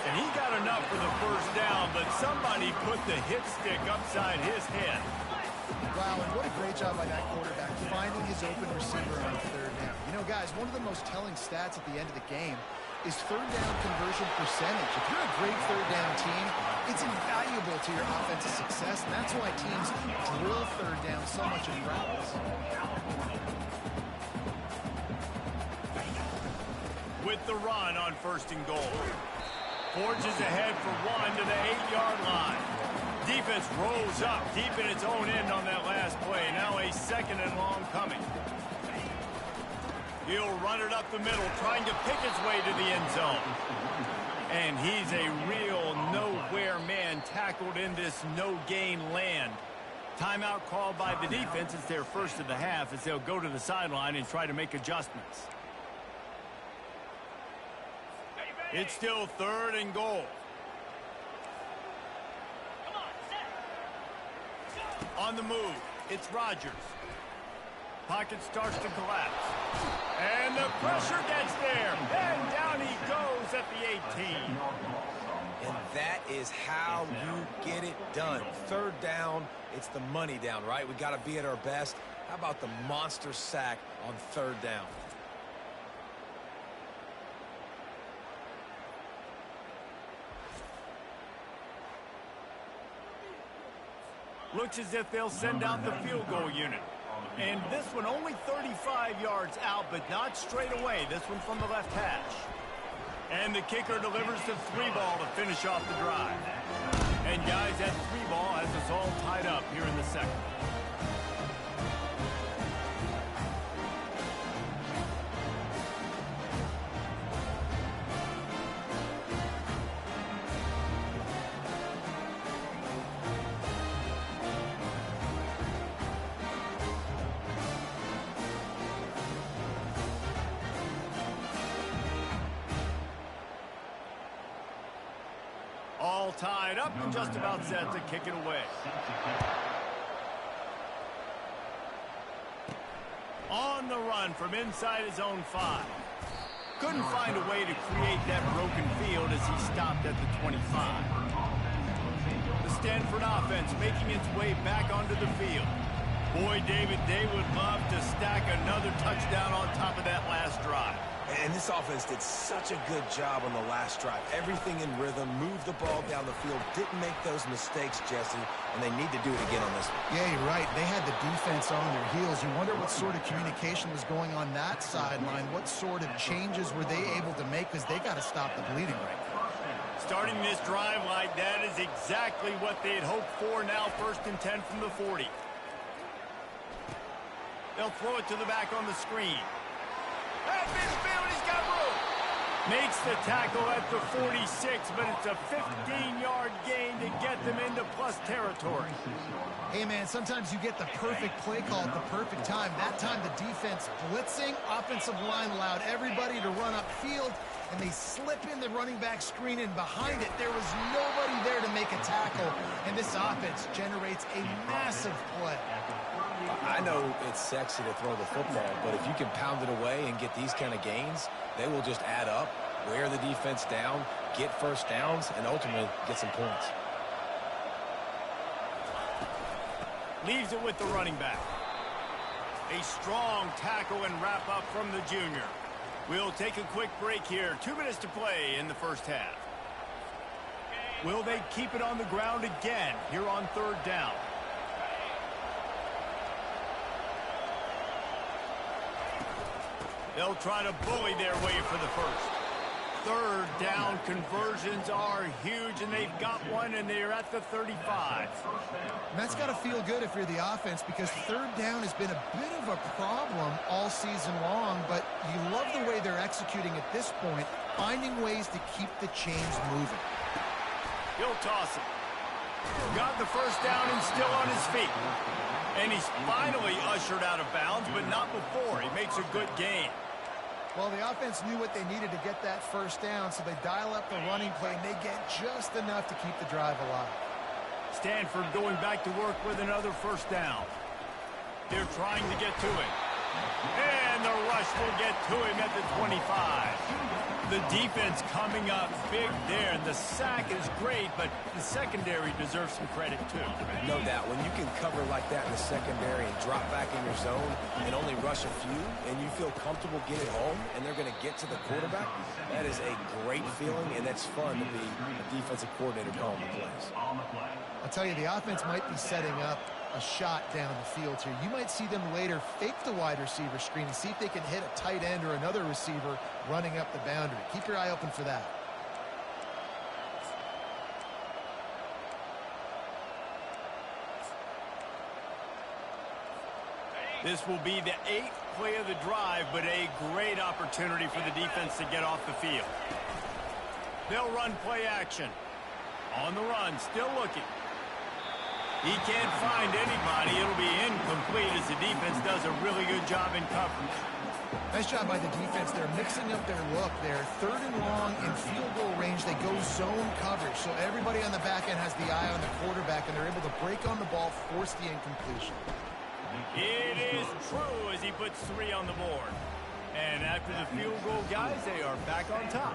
And he got enough for the first down, but somebody put the hit stick upside his head. Wow, and what a great job by that quarterback, finding his open receiver on 3rd down. You know, guys, one of the most telling stats at the end of the game is 3rd down conversion percentage. If you're a great 3rd down team, it's invaluable to your offensive success, and that's why teams drill 3rd down so much in practice. With the run on 1st and goal. Forges ahead for 1 to the 8-yard line. Defense rolls up deep in its own end on that last play. Now a 2nd and long coming. He'll run it up the middle, trying to pick his way to the end zone. And he's a real nowhere man, tackled in this no-gain land. Timeout called by the defense. It's their first of the half as they'll go to the sideline and try to make adjustments. It's still 3rd and goal. On the move, it's Rodgers. Pocket starts to collapse. And the pressure gets there. And down he goes at the 18. And that is how you get it done. 3rd down, it's the money down, right? We got to be at our best. How about the monster sack on 3rd down? Looks as if they'll send out the field goal unit. And this one only 35 yards out, but not straight away. This one from the left hash. And the kicker delivers the 3-ball to finish off the drive. And guys, that 3-ball has us all tied up here in the 2nd. All tied up and just about set to kick it away. On the run from inside his own 5. Couldn't find a way to create that broken field as he stopped at the 25. The Stanford offense making its way back onto the field. Boy, David, they would love to stack another touchdown on top of that last drive. And this offense did such a good job on the last drive. Everything in rhythm, moved the ball down the field, didn't make those mistakes, Jesse, and they need to do it again on this one. Yeah, you're right. They had the defense on their heels. You wonder what sort of communication was going on that sideline. What sort of changes were they able to make, because they got to stop the bleeding right now. Starting this drive like that is exactly what they had hoped for. Now 1st and 10 from the 40. They'll throw it to the back on the screen. At midfield, he's got room. Makes the tackle at the 46, but it's a 15-yard gain to get them into plus territory. Hey, man, sometimes you get the perfect play call at the perfect time. That time the defense blitzing, offensive line allowed everybody to run upfield, and they slip in the running back screen, and behind it, there was nobody there to make a tackle, and this offense generates a massive play. I know it's sexy to throw the football, but if you can pound it away and get these kind of gains, they will just add up, wear the defense down, get first downs, and ultimately get some points. Leaves it with the running back. A strong tackle and wrap up from the junior. We'll take a quick break here. 2 minutes to play in the first half. Will they keep it on the ground again here on 3rd down? They'll try to bully their way for the first. Third down conversions are huge, and they've got one, and they're at the 35. And that's got to feel good if you're the offense, because third down has been a bit of a problem all season long, but you love the way they're executing at this point, finding ways to keep the chains moving. He'll toss it. Got the first down and still on his feet. And he's finally ushered out of bounds, but not before. He makes a good gain. Well, the offense knew what they needed to get that first down, so they dial up the running play, and they get just enough to keep the drive alive. Stanford going back to work with another first down. They're trying to get to him. And the rush will get to him at the 25. The defense coming up big there, and the sack is great, but the secondary deserves some credit too. No doubt. When you can cover like that in the secondary and drop back in your zone and only rush a few, and you feel comfortable getting home, and they're going to get to the quarterback, that is a great feeling, and that's fun to be a defensive coordinator calling the plays. I'll tell you, the offense might be setting up a shot down the field here. You might see them later fake the wide receiver screen and see if they can hit a tight end or another receiver running up the boundary. Keep your eye open for that. This will be the 8th play of the drive, but a great opportunity for the defense to get off the field. They'll run play action. On the run, still looking. He can't find anybody. It'll be incomplete as the defense does a really good job in coverage. Nice job by the defense. They're mixing up their look there. Third and long in field goal range. They go zone coverage. So everybody on the back end has the eye on the quarterback, and they're able to break on the ball, force the incompletion. It is true as he puts 3 on the board. And after the field goal, guys, they are back on top.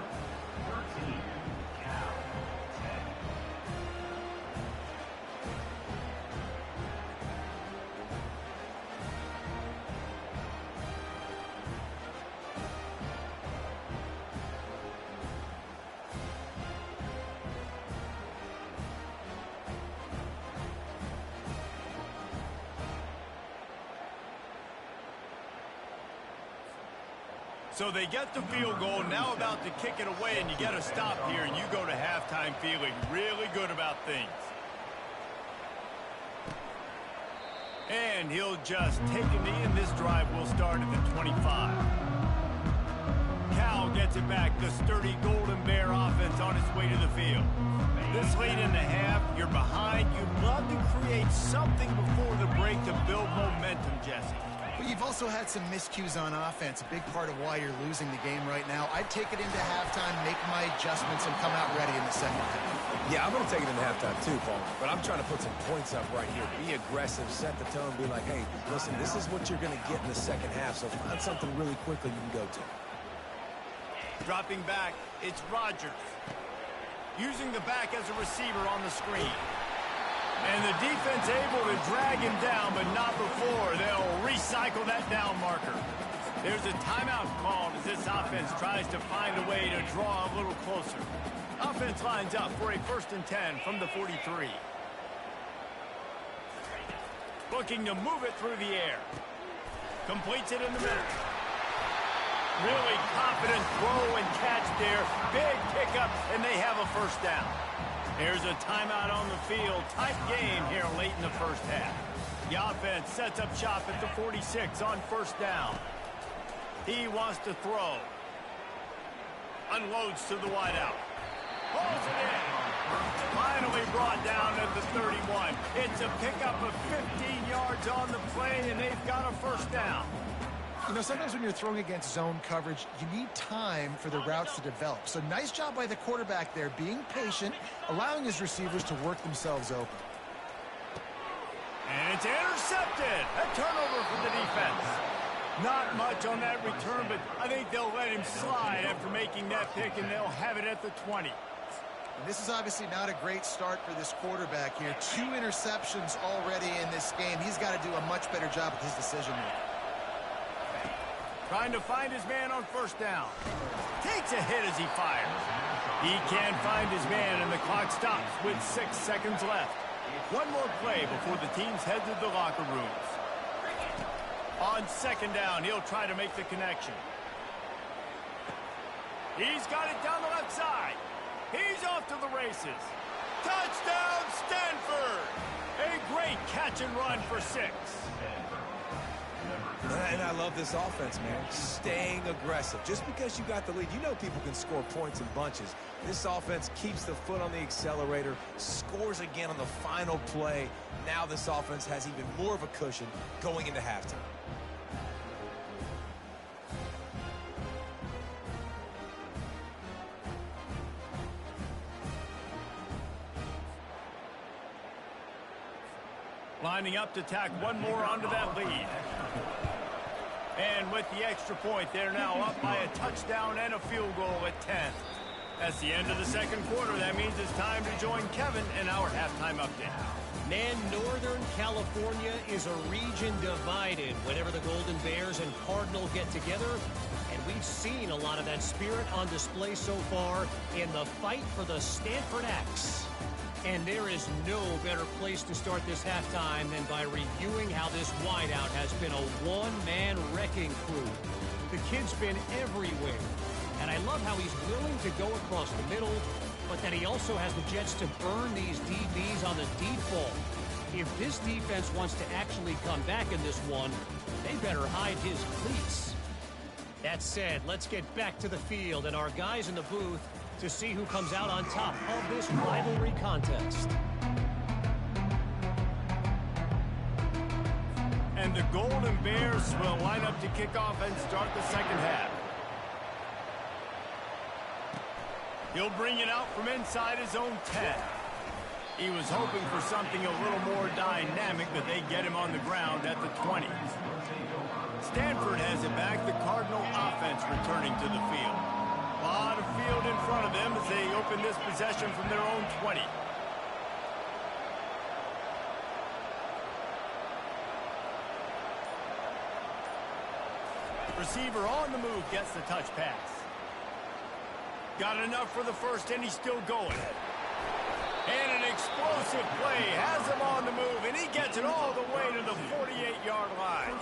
So they get the field goal, now about to kick it away, and you get a stop here, and you go to halftime feeling really good about things. And he'll just take a knee, and this drive will start at the 25. Cal gets it back, the sturdy Golden Bear offense on its way to the field. This late in the half, you're behind. You'd love to create something before the break to build momentum, Jesse. But you've also had some miscues on offense, a big part of why you're losing the game right now. I'd take it into halftime, make my adjustments, and come out ready in the second half. Yeah, I'm going to take it into halftime too, Paul. But I'm trying to put some points up right here. Be aggressive, set the tone, be like, hey, listen, this is what you're going to get in the second half, so find something really quickly you can go to. Dropping back, it's Rodgers. Using the back as a receiver on the screen. And the defense able to drag him down, but not before. They'll recycle that down marker. There's a timeout called as this offense tries to find a way to draw a little closer. Offense lines up for a 1st and 10 from the 43. Looking to move it through the air. Completes it in the middle. Really confident throw and catch there. Big pickup, and they have a first down. There's a timeout on the field. Tight game here late in the first half. The offense sets up shop at the 46 on first down. He wants to throw. Unloads to the wideout. Pulls it in. Finally brought down at the 31. It's a pickup of 15 yards on the play, and they've got a first down. You know, sometimes when you're throwing against zone coverage, you need time for the routes to develop. So nice job by the quarterback there, being patient, allowing his receivers to work themselves open. And it's intercepted. A turnover for the defense. Not much on that return, but I think they'll let him slide after making that pick, and they'll have it at the 20. And this is obviously not a great start for this quarterback here. 2 interceptions already in this game. He's got to do a much better job with his decision-making. Trying to find his man on first down. Takes a hit as he fires. He can't find his man, and the clock stops with 6 seconds left. One more play before the teams head to the locker rooms. On second down, he'll try to make the connection. He's got it down the left side. He's off to the races. Touchdown, Stanford! A great catch and run for 6. And I love this offense, man. Staying aggressive. Just because you got the lead, you know people can score points in bunches. This offense keeps the foot on the accelerator, scores again on the final play. Now this offense has even more of a cushion going into halftime. Lining up to tack one more onto that lead. And with the extra point, they're now up by a touchdown and a field goal at 10. That's the end of the second quarter. That means it's time to join Kevin in our halftime update. Man, Northern California is a region divided whenever the Golden Bears and Cardinal get together. And we've seen a lot of that spirit on display so far in the fight for the Stanford Axe. And there is no better place to start this halftime than by reviewing how this wideout has been a one-man wrecking crew. The kid's been everywhere. And I love how he's willing to go across the middle, but that he also has the jets to burn these DBs on the deep ball. If this defense wants to actually come back in this one, they better hide his cleats. That said, let's get back to the field and our guys in the booth to see who comes out on top of this rivalry contest. And the Golden Bears will line up to kick off and start the second half. He'll bring it out from inside his own 10. He was hoping for something a little more dynamic, but they get him on the ground at the 20. Stanford has it back, the Cardinal offense returning to the field. A lot of field in front of them as they open this possession from their own 20. Receiver on the move gets the touch pass. Got enough for the first, and he's still going. And an explosive play has him on the move, and he gets it all the way to the 48-yard line.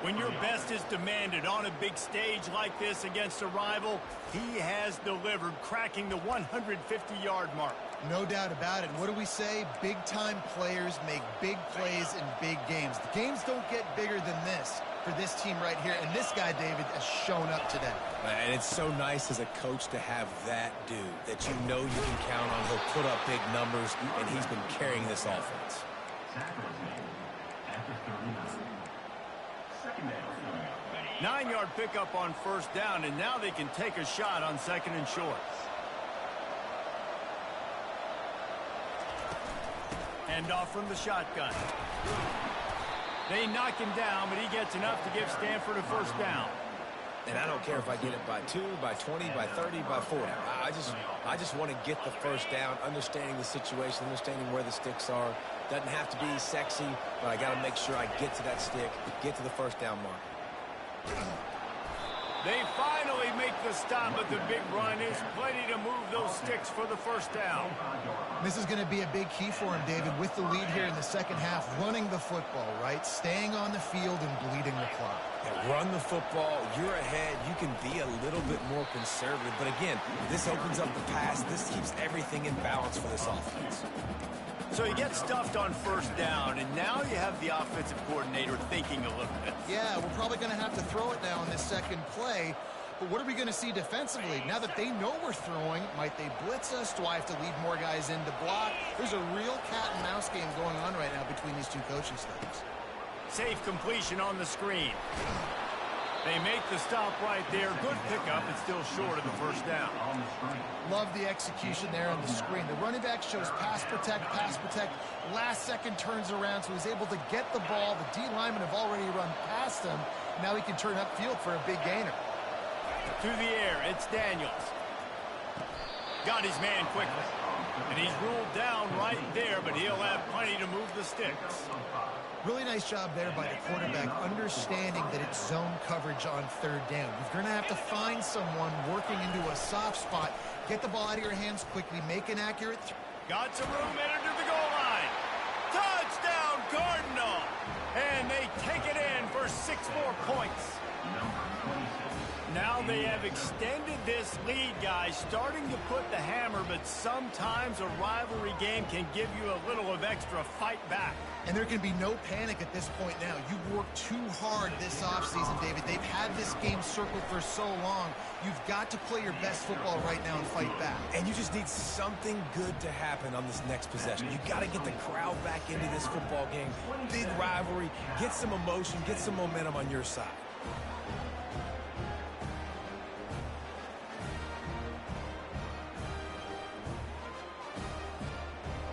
When your best is demanded on a big stage like this against a rival, he has delivered, cracking the 150-yard mark. No doubt about it. What do we say? Big-time players make big plays in big games. The games don't get bigger than this for this team right here, and this guy, David, has shown up today. And it's so nice as a coach to have that dude that you know you can count on. He'll put up big numbers, and he's been carrying this offense. 9-yard pickup on first down, and now they can take a shot on second and short. Hand off from the shotgun. They knock him down, but he gets enough to give Stanford a first down. And I don't care if I get it by 2, by 20, by 30, by 40. I just want to get the first down, understanding the situation, understanding where the sticks are. Doesn't have to be sexy, but I got to make sure I get to that stick, get to the first down mark. They finally make the stop, but the big run is plenty to move those sticks for the first down. This is going to be a big key for him, David, with the lead here in the second half, running the football, right? Staying on the field and bleeding the clock. Yeah, run the football, you're ahead, you can be a little bit more conservative. But again, this opens up the pass. This keeps everything in balance for this offense. So he gets stuffed on first down, and now you have the offensive coordinator thinking a little bit. Yeah, we're probably going to have to throw it now in this second play. But what are we going to see defensively? Now that they know we're throwing, might they blitz us? Do I have to lead more guys in to block? There's a real cat and mouse game going on right now between these two coaching staffs. Safe completion on the screen. They make the stop right there. Good pickup. It's still short of the first down. Love the execution there on the screen. The running back shows pass protect. Last second turns around, so he's able to get the ball. The D linemen have already run past him. Now he can turn upfield for a big gainer. To the air, it's Daniels. Got his man quickly. And he's ruled down right there, but he'll have plenty to move the sticks. Really nice job there by the quarterback, understanding that it's zone coverage on third down. You're going to have to find someone working into a soft spot, get the ball out of your hands quickly, make an accurate throw. Got some room, entered to the goal line. Touchdown, Cardinal! And they take it in for 6 more points. Now they have extended this lead, guys, starting to put the hammer, but sometimes a rivalry game can give you a little of extra fight back. And there can be no panic at this point now. You worked too hard this offseason, David. They've had this game circled for so long. You've got to play your best football right now and fight back. And you just need something good to happen on this next possession. You got to get the crowd back into this football game. Big rivalry. Get some emotion. Get some momentum on your side.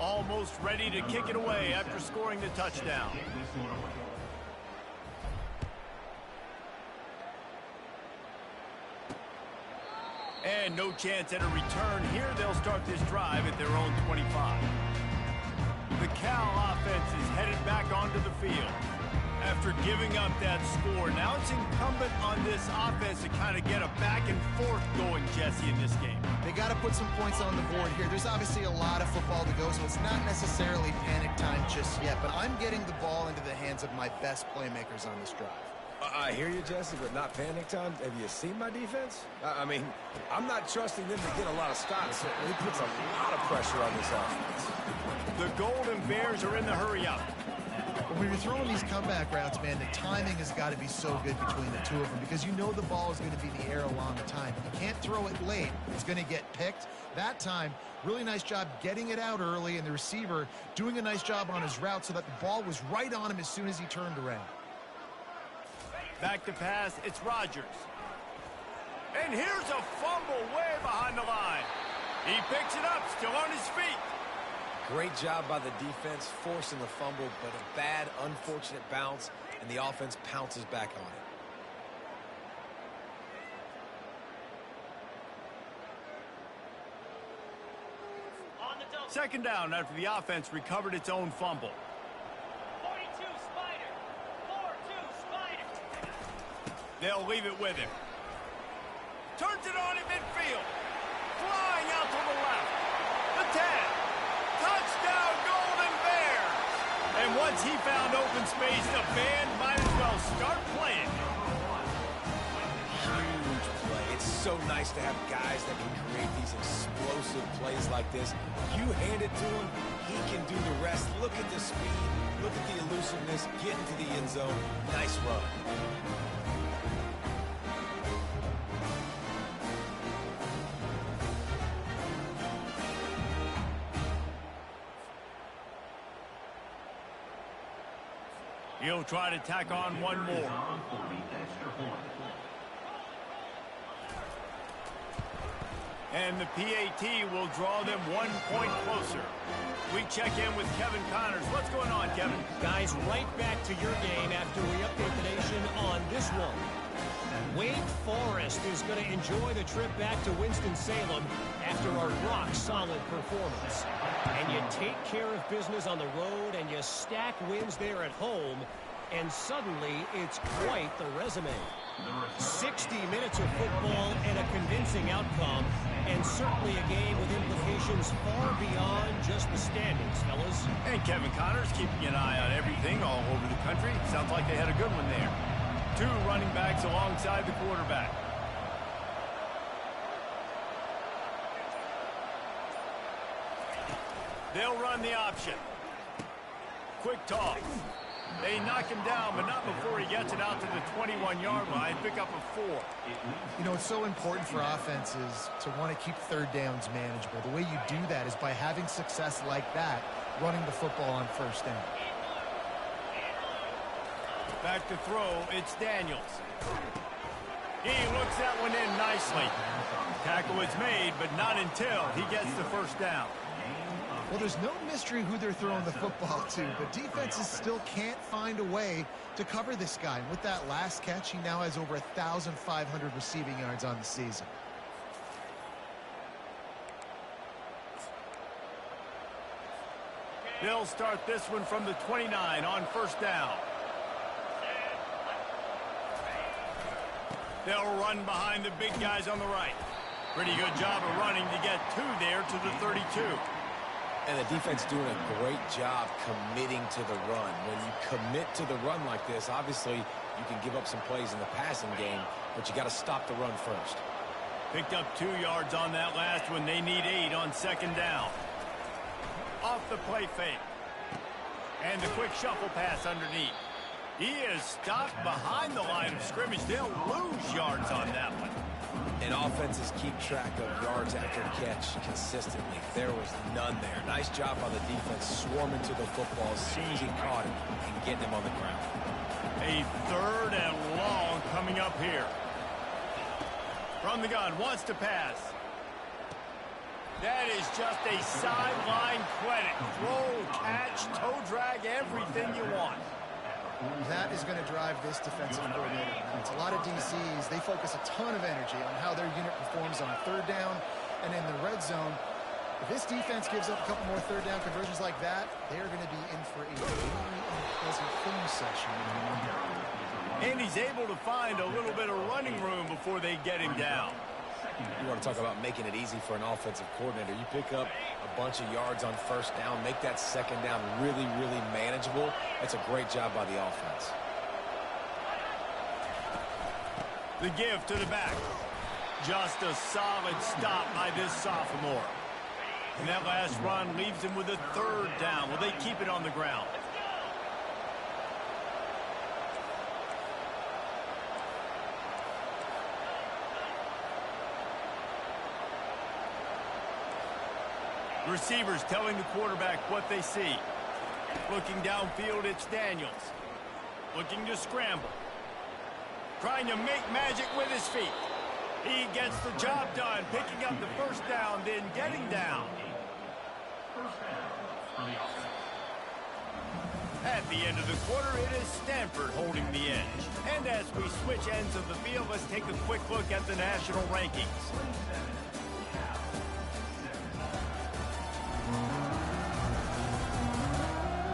Almost ready to kick it away after scoring the touchdown. And no chance at a return here. They'll start this drive at their own 25. The Cal offense is headed back onto the field. After giving up that score, now it's incumbent on this offense to kind of get a back and forth going, Jesse, in this game. They got to put some points on the board here. There's obviously a lot of football to go, so it's not necessarily panic time just yet, but I'm getting the ball into the hands of my best playmakers on this drive. I hear you, Jesse, but not panic time. Have you seen my defense? I mean, I'm not trusting them to get a lot of stops. It puts a lot of pressure on this offense. The Golden Bears are in the hurry-up. When you're throwing these comeback routes, man, the timing has got to be so good between the two of them because you know the ball is going to be in the air a long time. You can't throw it late. It's going to get picked. That time, really nice job getting it out early, and the receiver doing a nice job on his route so that the ball was right on him as soon as he turned around. Back to pass, it's Rodgers. And here's a fumble way behind the line. He picks it up, still on his feet. Great job by the defense forcing the fumble, but a bad, unfortunate bounce, and the offense pounces back on it. Second down after the offense recovered its own fumble. 42 Spider. 4-2 Spider. They'll leave it with him. Turns it on in midfield. Flying out to the left. The 10. Touchdown, Golden Bears! And once he found open space, the band might as well start playing. Huge play. It's so nice to have guys that can create these explosive plays like this. You hand it to him, he can do the rest. Look at the speed. Look at the elusiveness. Get into the end zone. Nice run. He'll try to tack on one more. And the PAT will draw them 1 point closer. We check in with Kevin Connors. What's going on, Kevin? Guys, right back to your game after we update the nation on this one. Wake Forest is going to enjoy the trip back to Winston-Salem after a rock-solid performance. And you take care of business on the road and you stack wins there at home, and suddenly it's quite the resume. 60 minutes of football and a convincing outcome, and certainly a game with implications far beyond just the standings, fellas. And Kevin Connors keeping an eye on everything all over the country. Sounds like they had a good one there. 2 running backs alongside the quarterback. They'll run the option. Quick toss. They knock him down, but not before he gets it out to the 21-yard line. Pick up a 4. You know, it's so important for offenses to want to keep third downs manageable. The way you do that is by having success like that, running the football on first down. Back to throw, it's Daniels. He looks that one in nicely. Tackle is made, but not until he gets the first down. Well, there's no mystery who they're throwing the football to, but defenses still can't find a way to cover this guy. And with that last catch, he now has over 1,500 receiving yards on the season. They'll start this one from the 29 on first down. They'll run behind the big guys on the right. Pretty good job of running to get 2 there to the 32. And the defense doing a great job committing to the run. When you commit to the run like this, obviously you can give up some plays in the passing game, but you got to stop the run first. Picked up 2 yards on that last one. They need 8 on second down. Off the play fake. And the quick shuffle pass underneath. He is stopped behind the line of scrimmage. They'll lose yards on that one. And offenses keep track of yards after catch consistently. There was none there. Nice job by the defense swarming to the football as soon as he caught him and getting him on the ground. A 3rd and long coming up here. From the gun, wants to pass. That is just a sideline credit. Throw, catch, toe drag, everything you want. That is going to drive this defensive coordinator nuts. A lot of DCs, they focus a ton of energy on how their unit performs on 3rd down and in the red zone. If this defense gives up a couple more 3rd down conversions like that, they're going to be in for a very unpleasant film session. And he's able to find a little bit of running room before they get him down. You want to talk about making it easy for an offensive coordinator. You pick up a bunch of yards on 1st down, make that 2nd down really, really manageable. That's a great job by the offense. The give to the back. Just a solid stop by this sophomore. And that last run leaves him with a 3rd down. Will they keep it on the ground? Receivers telling the quarterback what they see. Looking downfield, it's Daniels. Looking to scramble. Trying to make magic with his feet. He gets the job done, picking up the 1st down, then getting down. At the end of the quarter, it is Stanford holding the edge. And as we switch ends of the field, let's take a quick look at the national rankings.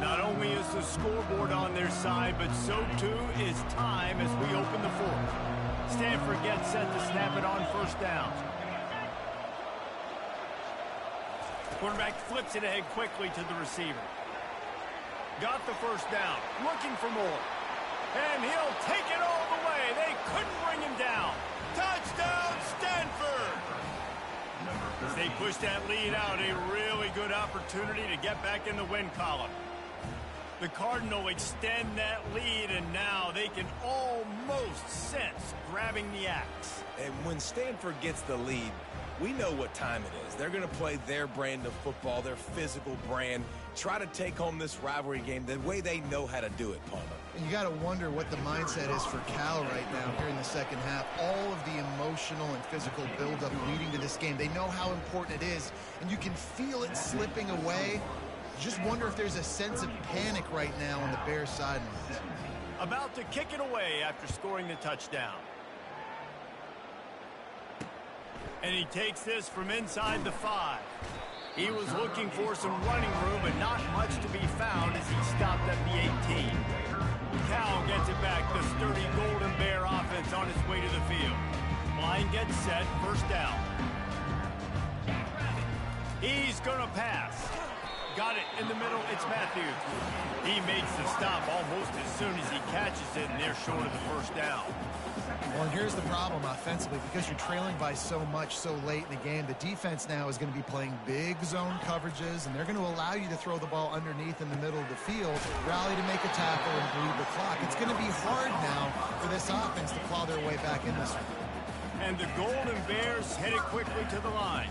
Not only is the scoreboard on their side, but so too is time as we open the 4th. Stanford gets set to snap it on 1st down. Quarterback flips it ahead quickly to the receiver. Got the 1st down, looking for more. And he'll take it all the way. They couldn't bring him down. Touchdown, Stanford! As they push that lead out, a really good opportunity to get back in the win column. The Cardinal extend that lead, and now they can almost sense grabbing the axe. And when Stanford gets the lead, we know what time it is. They're going to play their brand of football, their physical brand, try to take home this rivalry game the way they know how to do it, Palmer. And you got to wonder what the mindset is for Cal right now here in the 2nd half. All of the emotional and physical buildup leading to this game. They know how important it is, and you can feel it slipping away. Just wonder if there's a sense of panic right now on the Bears sidelines. About to kick it away after scoring the touchdown. And he takes this from inside the 5. He was looking for some running room, but not much to be found as he stopped at the 18. Cal gets it back. The sturdy Golden Bear offense on its way to the field. Line gets set. 1st down. He's going to pass. Got it in the middle. It's Matthews. He makes the stop almost as soon as he catches it, and they're short of the 1st down. Well, and here's the problem offensively. Because you're trailing by so much so late in the game, the defense now is going to be playing big zone coverages, and they're going to allow you to throw the ball underneath in the middle of the field, rally to make a tackle, and bleed the clock. It's going to be hard now for this offense to claw their way back in this one. And the Golden Bears headed quickly to the line.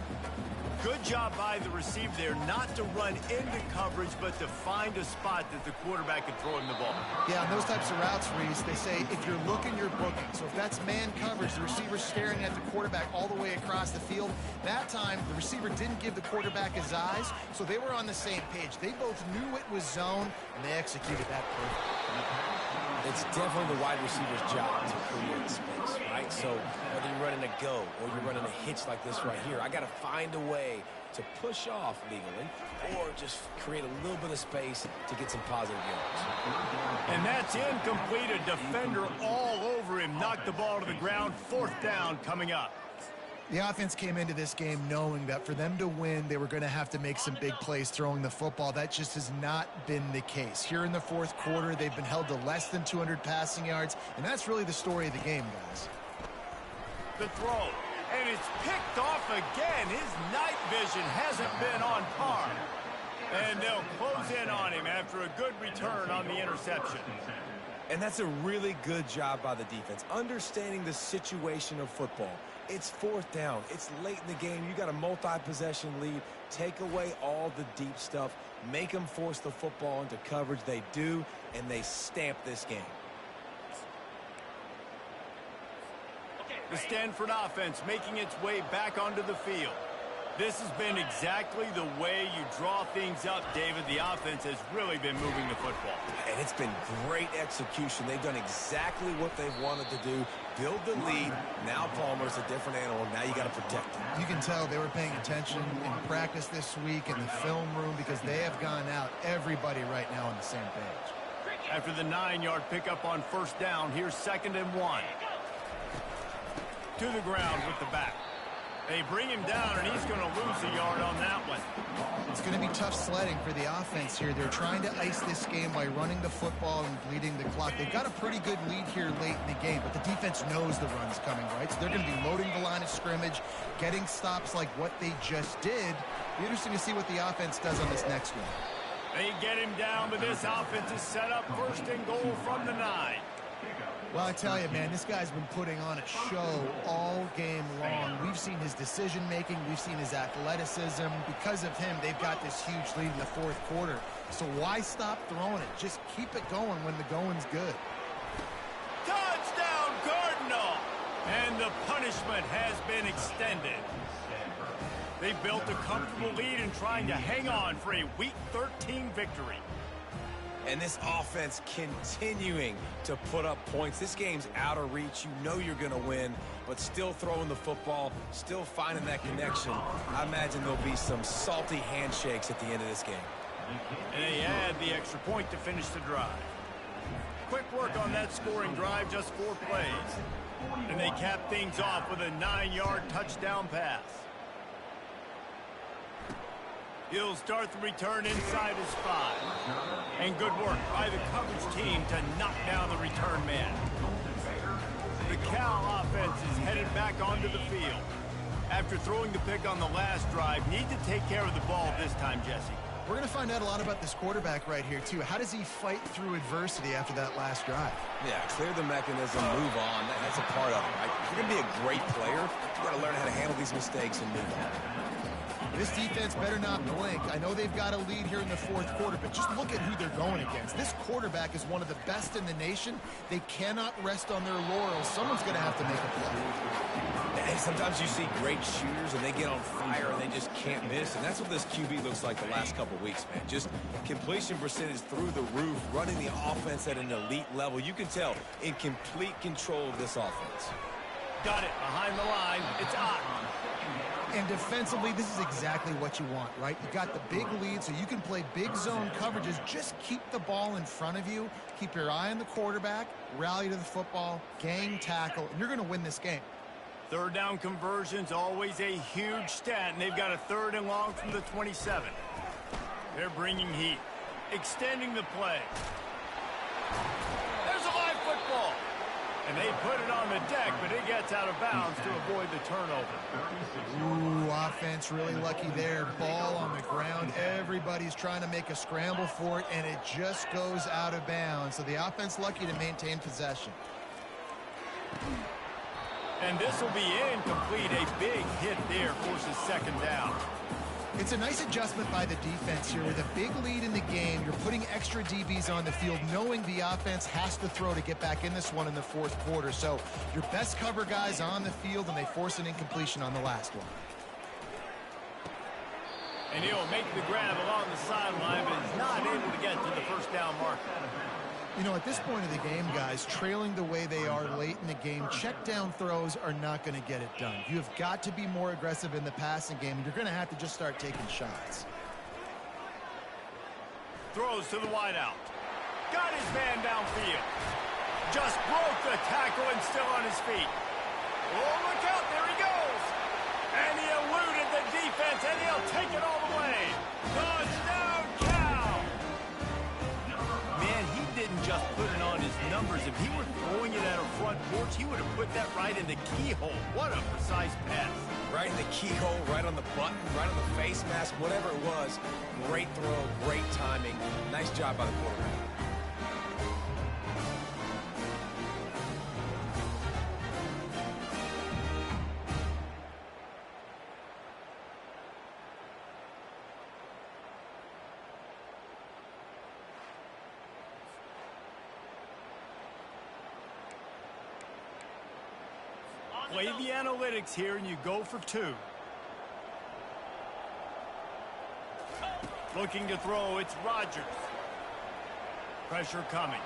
Good job by the receiver there, not to run into coverage, but to find a spot that the quarterback can throw him the ball. Yeah, on those types of routes, Reese, they say if you're looking, you're booking. So if that's man coverage, the receiver's staring at the quarterback all the way across the field. That time, the receiver didn't give the quarterback his eyes, so they were on the same page. They both knew it was zone, and they executed that perfectly. It's definitely the wide receiver's job to create space, right? So whether you're running a go or you're running a hitch like this right here, I got to find a way to push off legally or just create a little bit of space to get some positive yards. And that's incomplete. A defender all over him. Knocked the ball to the ground. 4th down coming up. The offense came into this game knowing that for them to win, they were going to have to make some big plays throwing the football. That just has not been the case. Here in the fourth quarter, they've been held to less than 200 passing yards, and that's really the story of the game, guys. The throw, and it's picked off again. His night vision hasn't been on par. And they'll close in on him after a good return on the interception. And that's a really good job by the defense, understanding the situation of football. It's fourth down. It's late in the game. You got a multi-possession lead. Take away all the deep stuff. Make them force the football into coverage. They do, and they stamp this game. The Stanford offense making its way back onto the field. This has been exactly the way you draw things up, David. The offense has really been moving the football. And it's been great execution. They've done exactly what they've wanted to do. Build the lead. Now Palmer's a different animal. Now you got to protect him. You can tell they were paying attention in practice this week in the film room because they have gone out, everybody right now on the same page. After the 9-yard pickup on first down, here's 2nd and 1. To the ground with the back. They bring him down, and he's going to lose a yard on that one. It's going to be tough sledding for the offense here. They're trying to ice this game by running the football and bleeding the clock. They've got a pretty good lead here late in the game, but the defense knows the run's coming, right? So they're going to be loading the line of scrimmage, getting stops like what they just did. Be interesting to see what the offense does on this next one. They get him down, but this offense is set up 1st and goal from the 9. Well, I tell you, man, this guy's been putting on a show all game long. We've seen his decision-making. We've seen his athleticism. Because of him, they've got this huge lead in the fourth quarter. So why stop throwing it? Just keep it going when the going's good. Touchdown, Cardinal! And the punishment has been extended. They built a comfortable lead and trying to hang on for a Week 13 victory. And this offense continuing to put up points. This game's out of reach. You know you're going to win, but still throwing the football, still finding that connection. I imagine there'll be some salty handshakes at the end of this game. And they add the extra point to finish the drive. Quick work on that scoring drive, just 4 plays. And they cap things off with a 9-yard touchdown pass. He'll start the return inside his 5. And good work by the coverage team to knock down the return man. The Cal offense is headed back onto the field. After throwing the pick on the last drive, need to take care of the ball this time, Jesse. We're going to find out a lot about this quarterback right here, too. How does he fight through adversity after that last drive? Yeah, clear the mechanism, move on. That's a part of it, right? If you're going to be a great player, you've got to learn how to handle these mistakes and move on. This defense better not blink. I know they've got a lead here in the fourth quarter, but just look at who they're going against. This quarterback is one of the best in the nation. They cannot rest on their laurels. Someone's going to have to make a play. And sometimes you see great shooters, and they get on fire, and they just can't miss. And that's what this QB looks like the last couple weeks, man. Just completion percentage through the roof, running the offense at an elite level. You can tell in complete control of this offense. Got it behind the line. It's on. And defensively, this is exactly what you want, right? You got the big lead, so you can play big zone coverages. Just keep the ball in front of you. Keep your eye on the quarterback. Rally to the football. Gang tackle. And you're going to win this game. Third down conversion's always a huge stat, and they've got a 3rd and long from the 27. They're bringing heat. Extending the play. There's a live football. And they put it on the deck, but it gets out of bounds to avoid the turnover. Ooh, offense really lucky there. Ball on the ground. Everybody's trying to make a scramble for it, and it just goes out of bounds. So the offense lucky to maintain possession. And this will be incomplete. A big hit there forces 2nd down. It's a nice adjustment by the defense here. With a big lead in the game, you're putting extra DBs on the field, knowing the offense has to throw to get back in this one in the fourth quarter. So your best cover guys on the field, and they force an incompletion on the last one. And he'll make the grab along the sideline, but is not able to get to the 1st down marker. You know, at this point of the game, guys, trailing the way they are late in the game, check down throws are not going to get it done. You have got to be more aggressive in the passing game, and you're going to have to just start taking shots. Throws to the wideout. Got his man downfield. Just broke the tackle and still on his feet. Oh, look out, there he goes. And he eluded the defense, and he'll take it all the way. Touchdown, Cal! Man, he didn't just put it on his numbers. If he were throwing it at a front porch, he would have put that right in the keyhole. What a precise pass. Right in the keyhole, right on the button, right on the face mask, whatever it was. Great throw, great timing. Nice job by the quarterback. Play the analytics here, and you go for 2. Looking to throw, it's Rodgers. Pressure coming.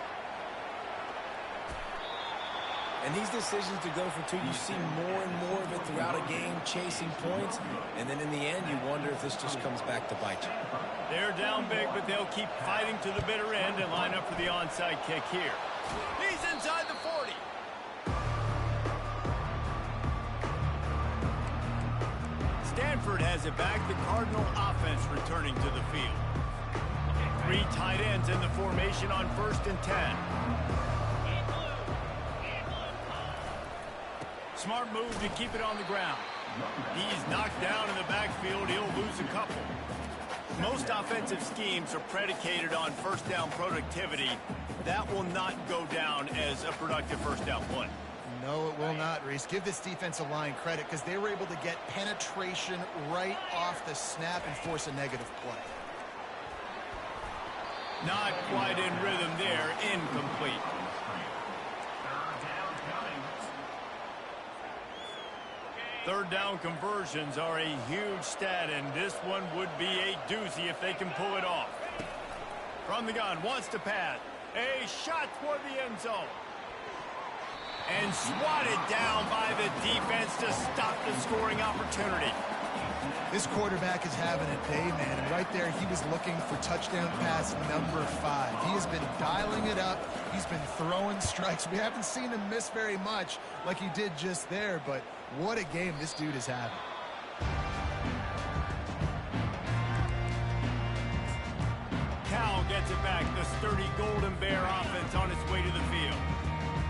And these decisions to go for 2, you see more and more of it throughout a game, chasing points. And then in the end, you wonder if this just comes back to bite you. They're down big, but they'll keep fighting to the bitter end and line up for the onside kick here. He's inside the 40. Stanford has it back. The Cardinal offense returning to the field. 3 tight ends in the formation on 1st and 10. Smart move to keep it on the ground. He's knocked down in the backfield. He'll lose a couple. Most offensive schemes are predicated on first down productivity. That will not go down as a productive first down play. No, it will not, Reese. Give this defensive line credit because they were able to get penetration right off the snap and force a negative play. Not quite in rhythm there. Incomplete. Third down conversions are a huge stat, and this one would be a doozy if they can pull it off. From the gun, wants to pass. A shot toward the end zone. And swatted down by the defense to stop the scoring opportunity. This quarterback is having a day, man, and right there he was looking for touchdown pass number 5. He has been dialing it up. He's been throwing strikes. We haven't seen him miss very much like he did just there, but what a game this dude is having. Cal gets it back. The sturdy Golden Bear offense on its way to the field.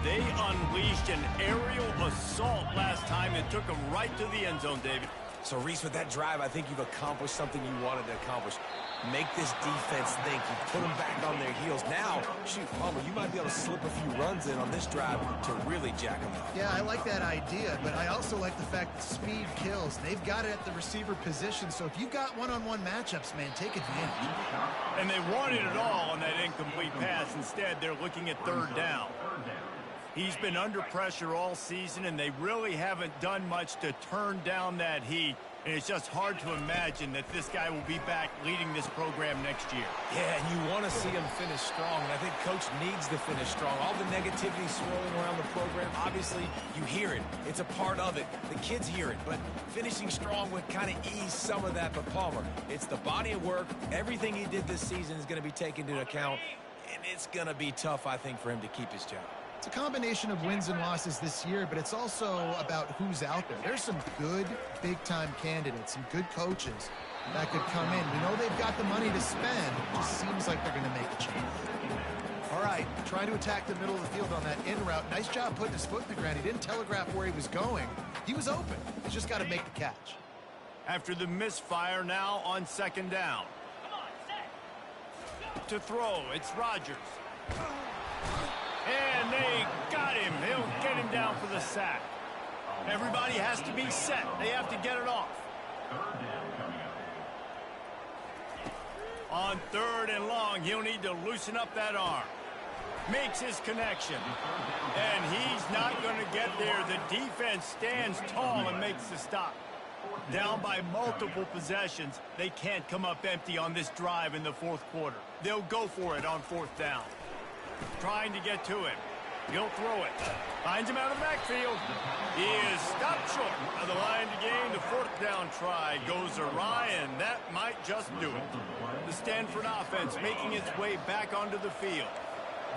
They unleashed an aerial assault last time and took them right to the end zone, David. So, Reese, with that drive, I think you've accomplished something you wanted to accomplish. Make this defense think. You put them back on their heels. Now, shoot, Palmer, you might be able to slip a few runs in on this drive to really jack them up. Yeah, I like that idea, but I also like the fact that speed kills. They've got it at the receiver position, so if you've got one-on-one matchups, man, take advantage. And they wanted it all on that incomplete pass. Instead, they're looking at 3rd down. He's been under pressure all season, and they really haven't done much to turn down that heat. And it's just hard to imagine that this guy will be back leading this program next year. Yeah, and you want to see him finish strong, and I think Coach needs to finish strong. All the negativity swirling around the program, obviously, you hear it. It's a part of it. The kids hear it, but finishing strong would kind of ease some of that. But Palmer, it's the body of work. Everything he did this season is going to be taken into account, and it's going to be tough, I think, for him to keep his job. It's a combination of wins and losses this year, but it's also about who's out there. There's some good big-time candidates, some good coaches that could come in. We know they've got the money to spend. It just seems like they're going to make a change. All right, trying to attack the middle of the field on that in route. Nice job putting his foot in the ground. He didn't telegraph where he was going. He was open. He's just got to make the catch. After the misfire, now on 2nd down. To throw, it's Rodgers. And they got him. They'll get him down for the sack. Everybody has to be set. They have to get it off. On 3rd and long, he'll need to loosen up that arm. Makes his connection. And he's not going to get there. The defense stands tall and makes the stop. Down by multiple possessions, they can't come up empty on this drive in the 4th quarter. They'll go for it on 4th down. Trying to get to him. He'll throw it. Finds him out of the backfield. He is stopped short of the line to gain. The 4th down try goes awry, and that might just do it. The Stanford offense making its way back onto the field.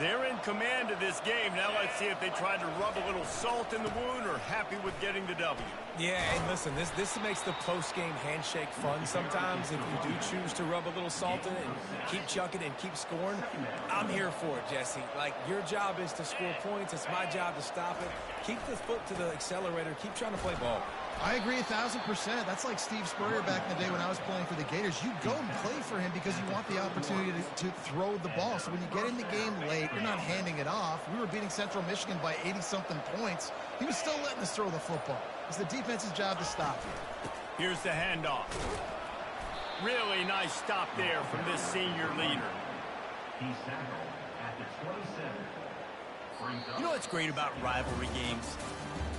They're in command of this game. Now let's see if they try to rub a little salt in the wound or happy with getting the W. Yeah, and listen, this makes the post-game handshake fun sometimes. If you do choose to rub a little salt in it and keep chucking and keep scoring, I'm here for it, Jesse. Like, your job is to score points. It's my job to stop it. Keep the foot to the accelerator. Keep trying to play ball. I agree 1,000%. That's like Steve Spurrier back in the day when I was playing for the Gators. You go and play for him because you want the opportunity to throw the ball. So when you get in the game late, you're not handing it off. We were beating Central Michigan by 80-something points. He was still letting us throw the football. It's the defense's job to stop it. Here's the handoff. Really nice stop there from this senior leader. He's tackled at the 27. You know what's great about rivalry games?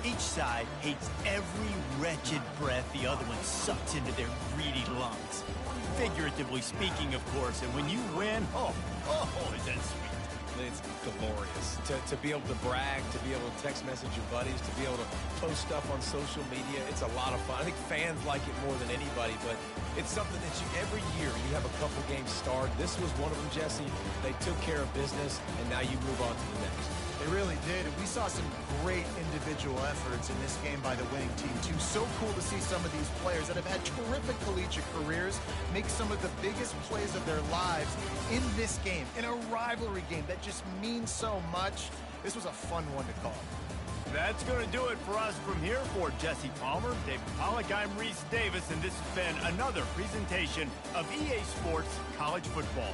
Each side hates every wretched breath the other one sucks into their greedy lungs. Figuratively speaking, of course, and when you win, oh, is that sweet. It's glorious to be able to brag, to be able to text message your buddies, to be able to post stuff on social media. It's a lot of fun. I think fans like it more than anybody, but it's something that every year you have a couple games starred. This was one of them, Jesse. They took care of business, and now you move on to the next. They really did, and we saw some great individual efforts in this game by the winning team, too. So cool to see some of these players that have had terrific collegiate careers make some of the biggest plays of their lives in this game, in a rivalry game that just means so much. This was a fun one to call. That's going to do it for us from here. For Jesse Palmer, David Pollack, I'm Reese Davis, and this has been another presentation of EA Sports College Football.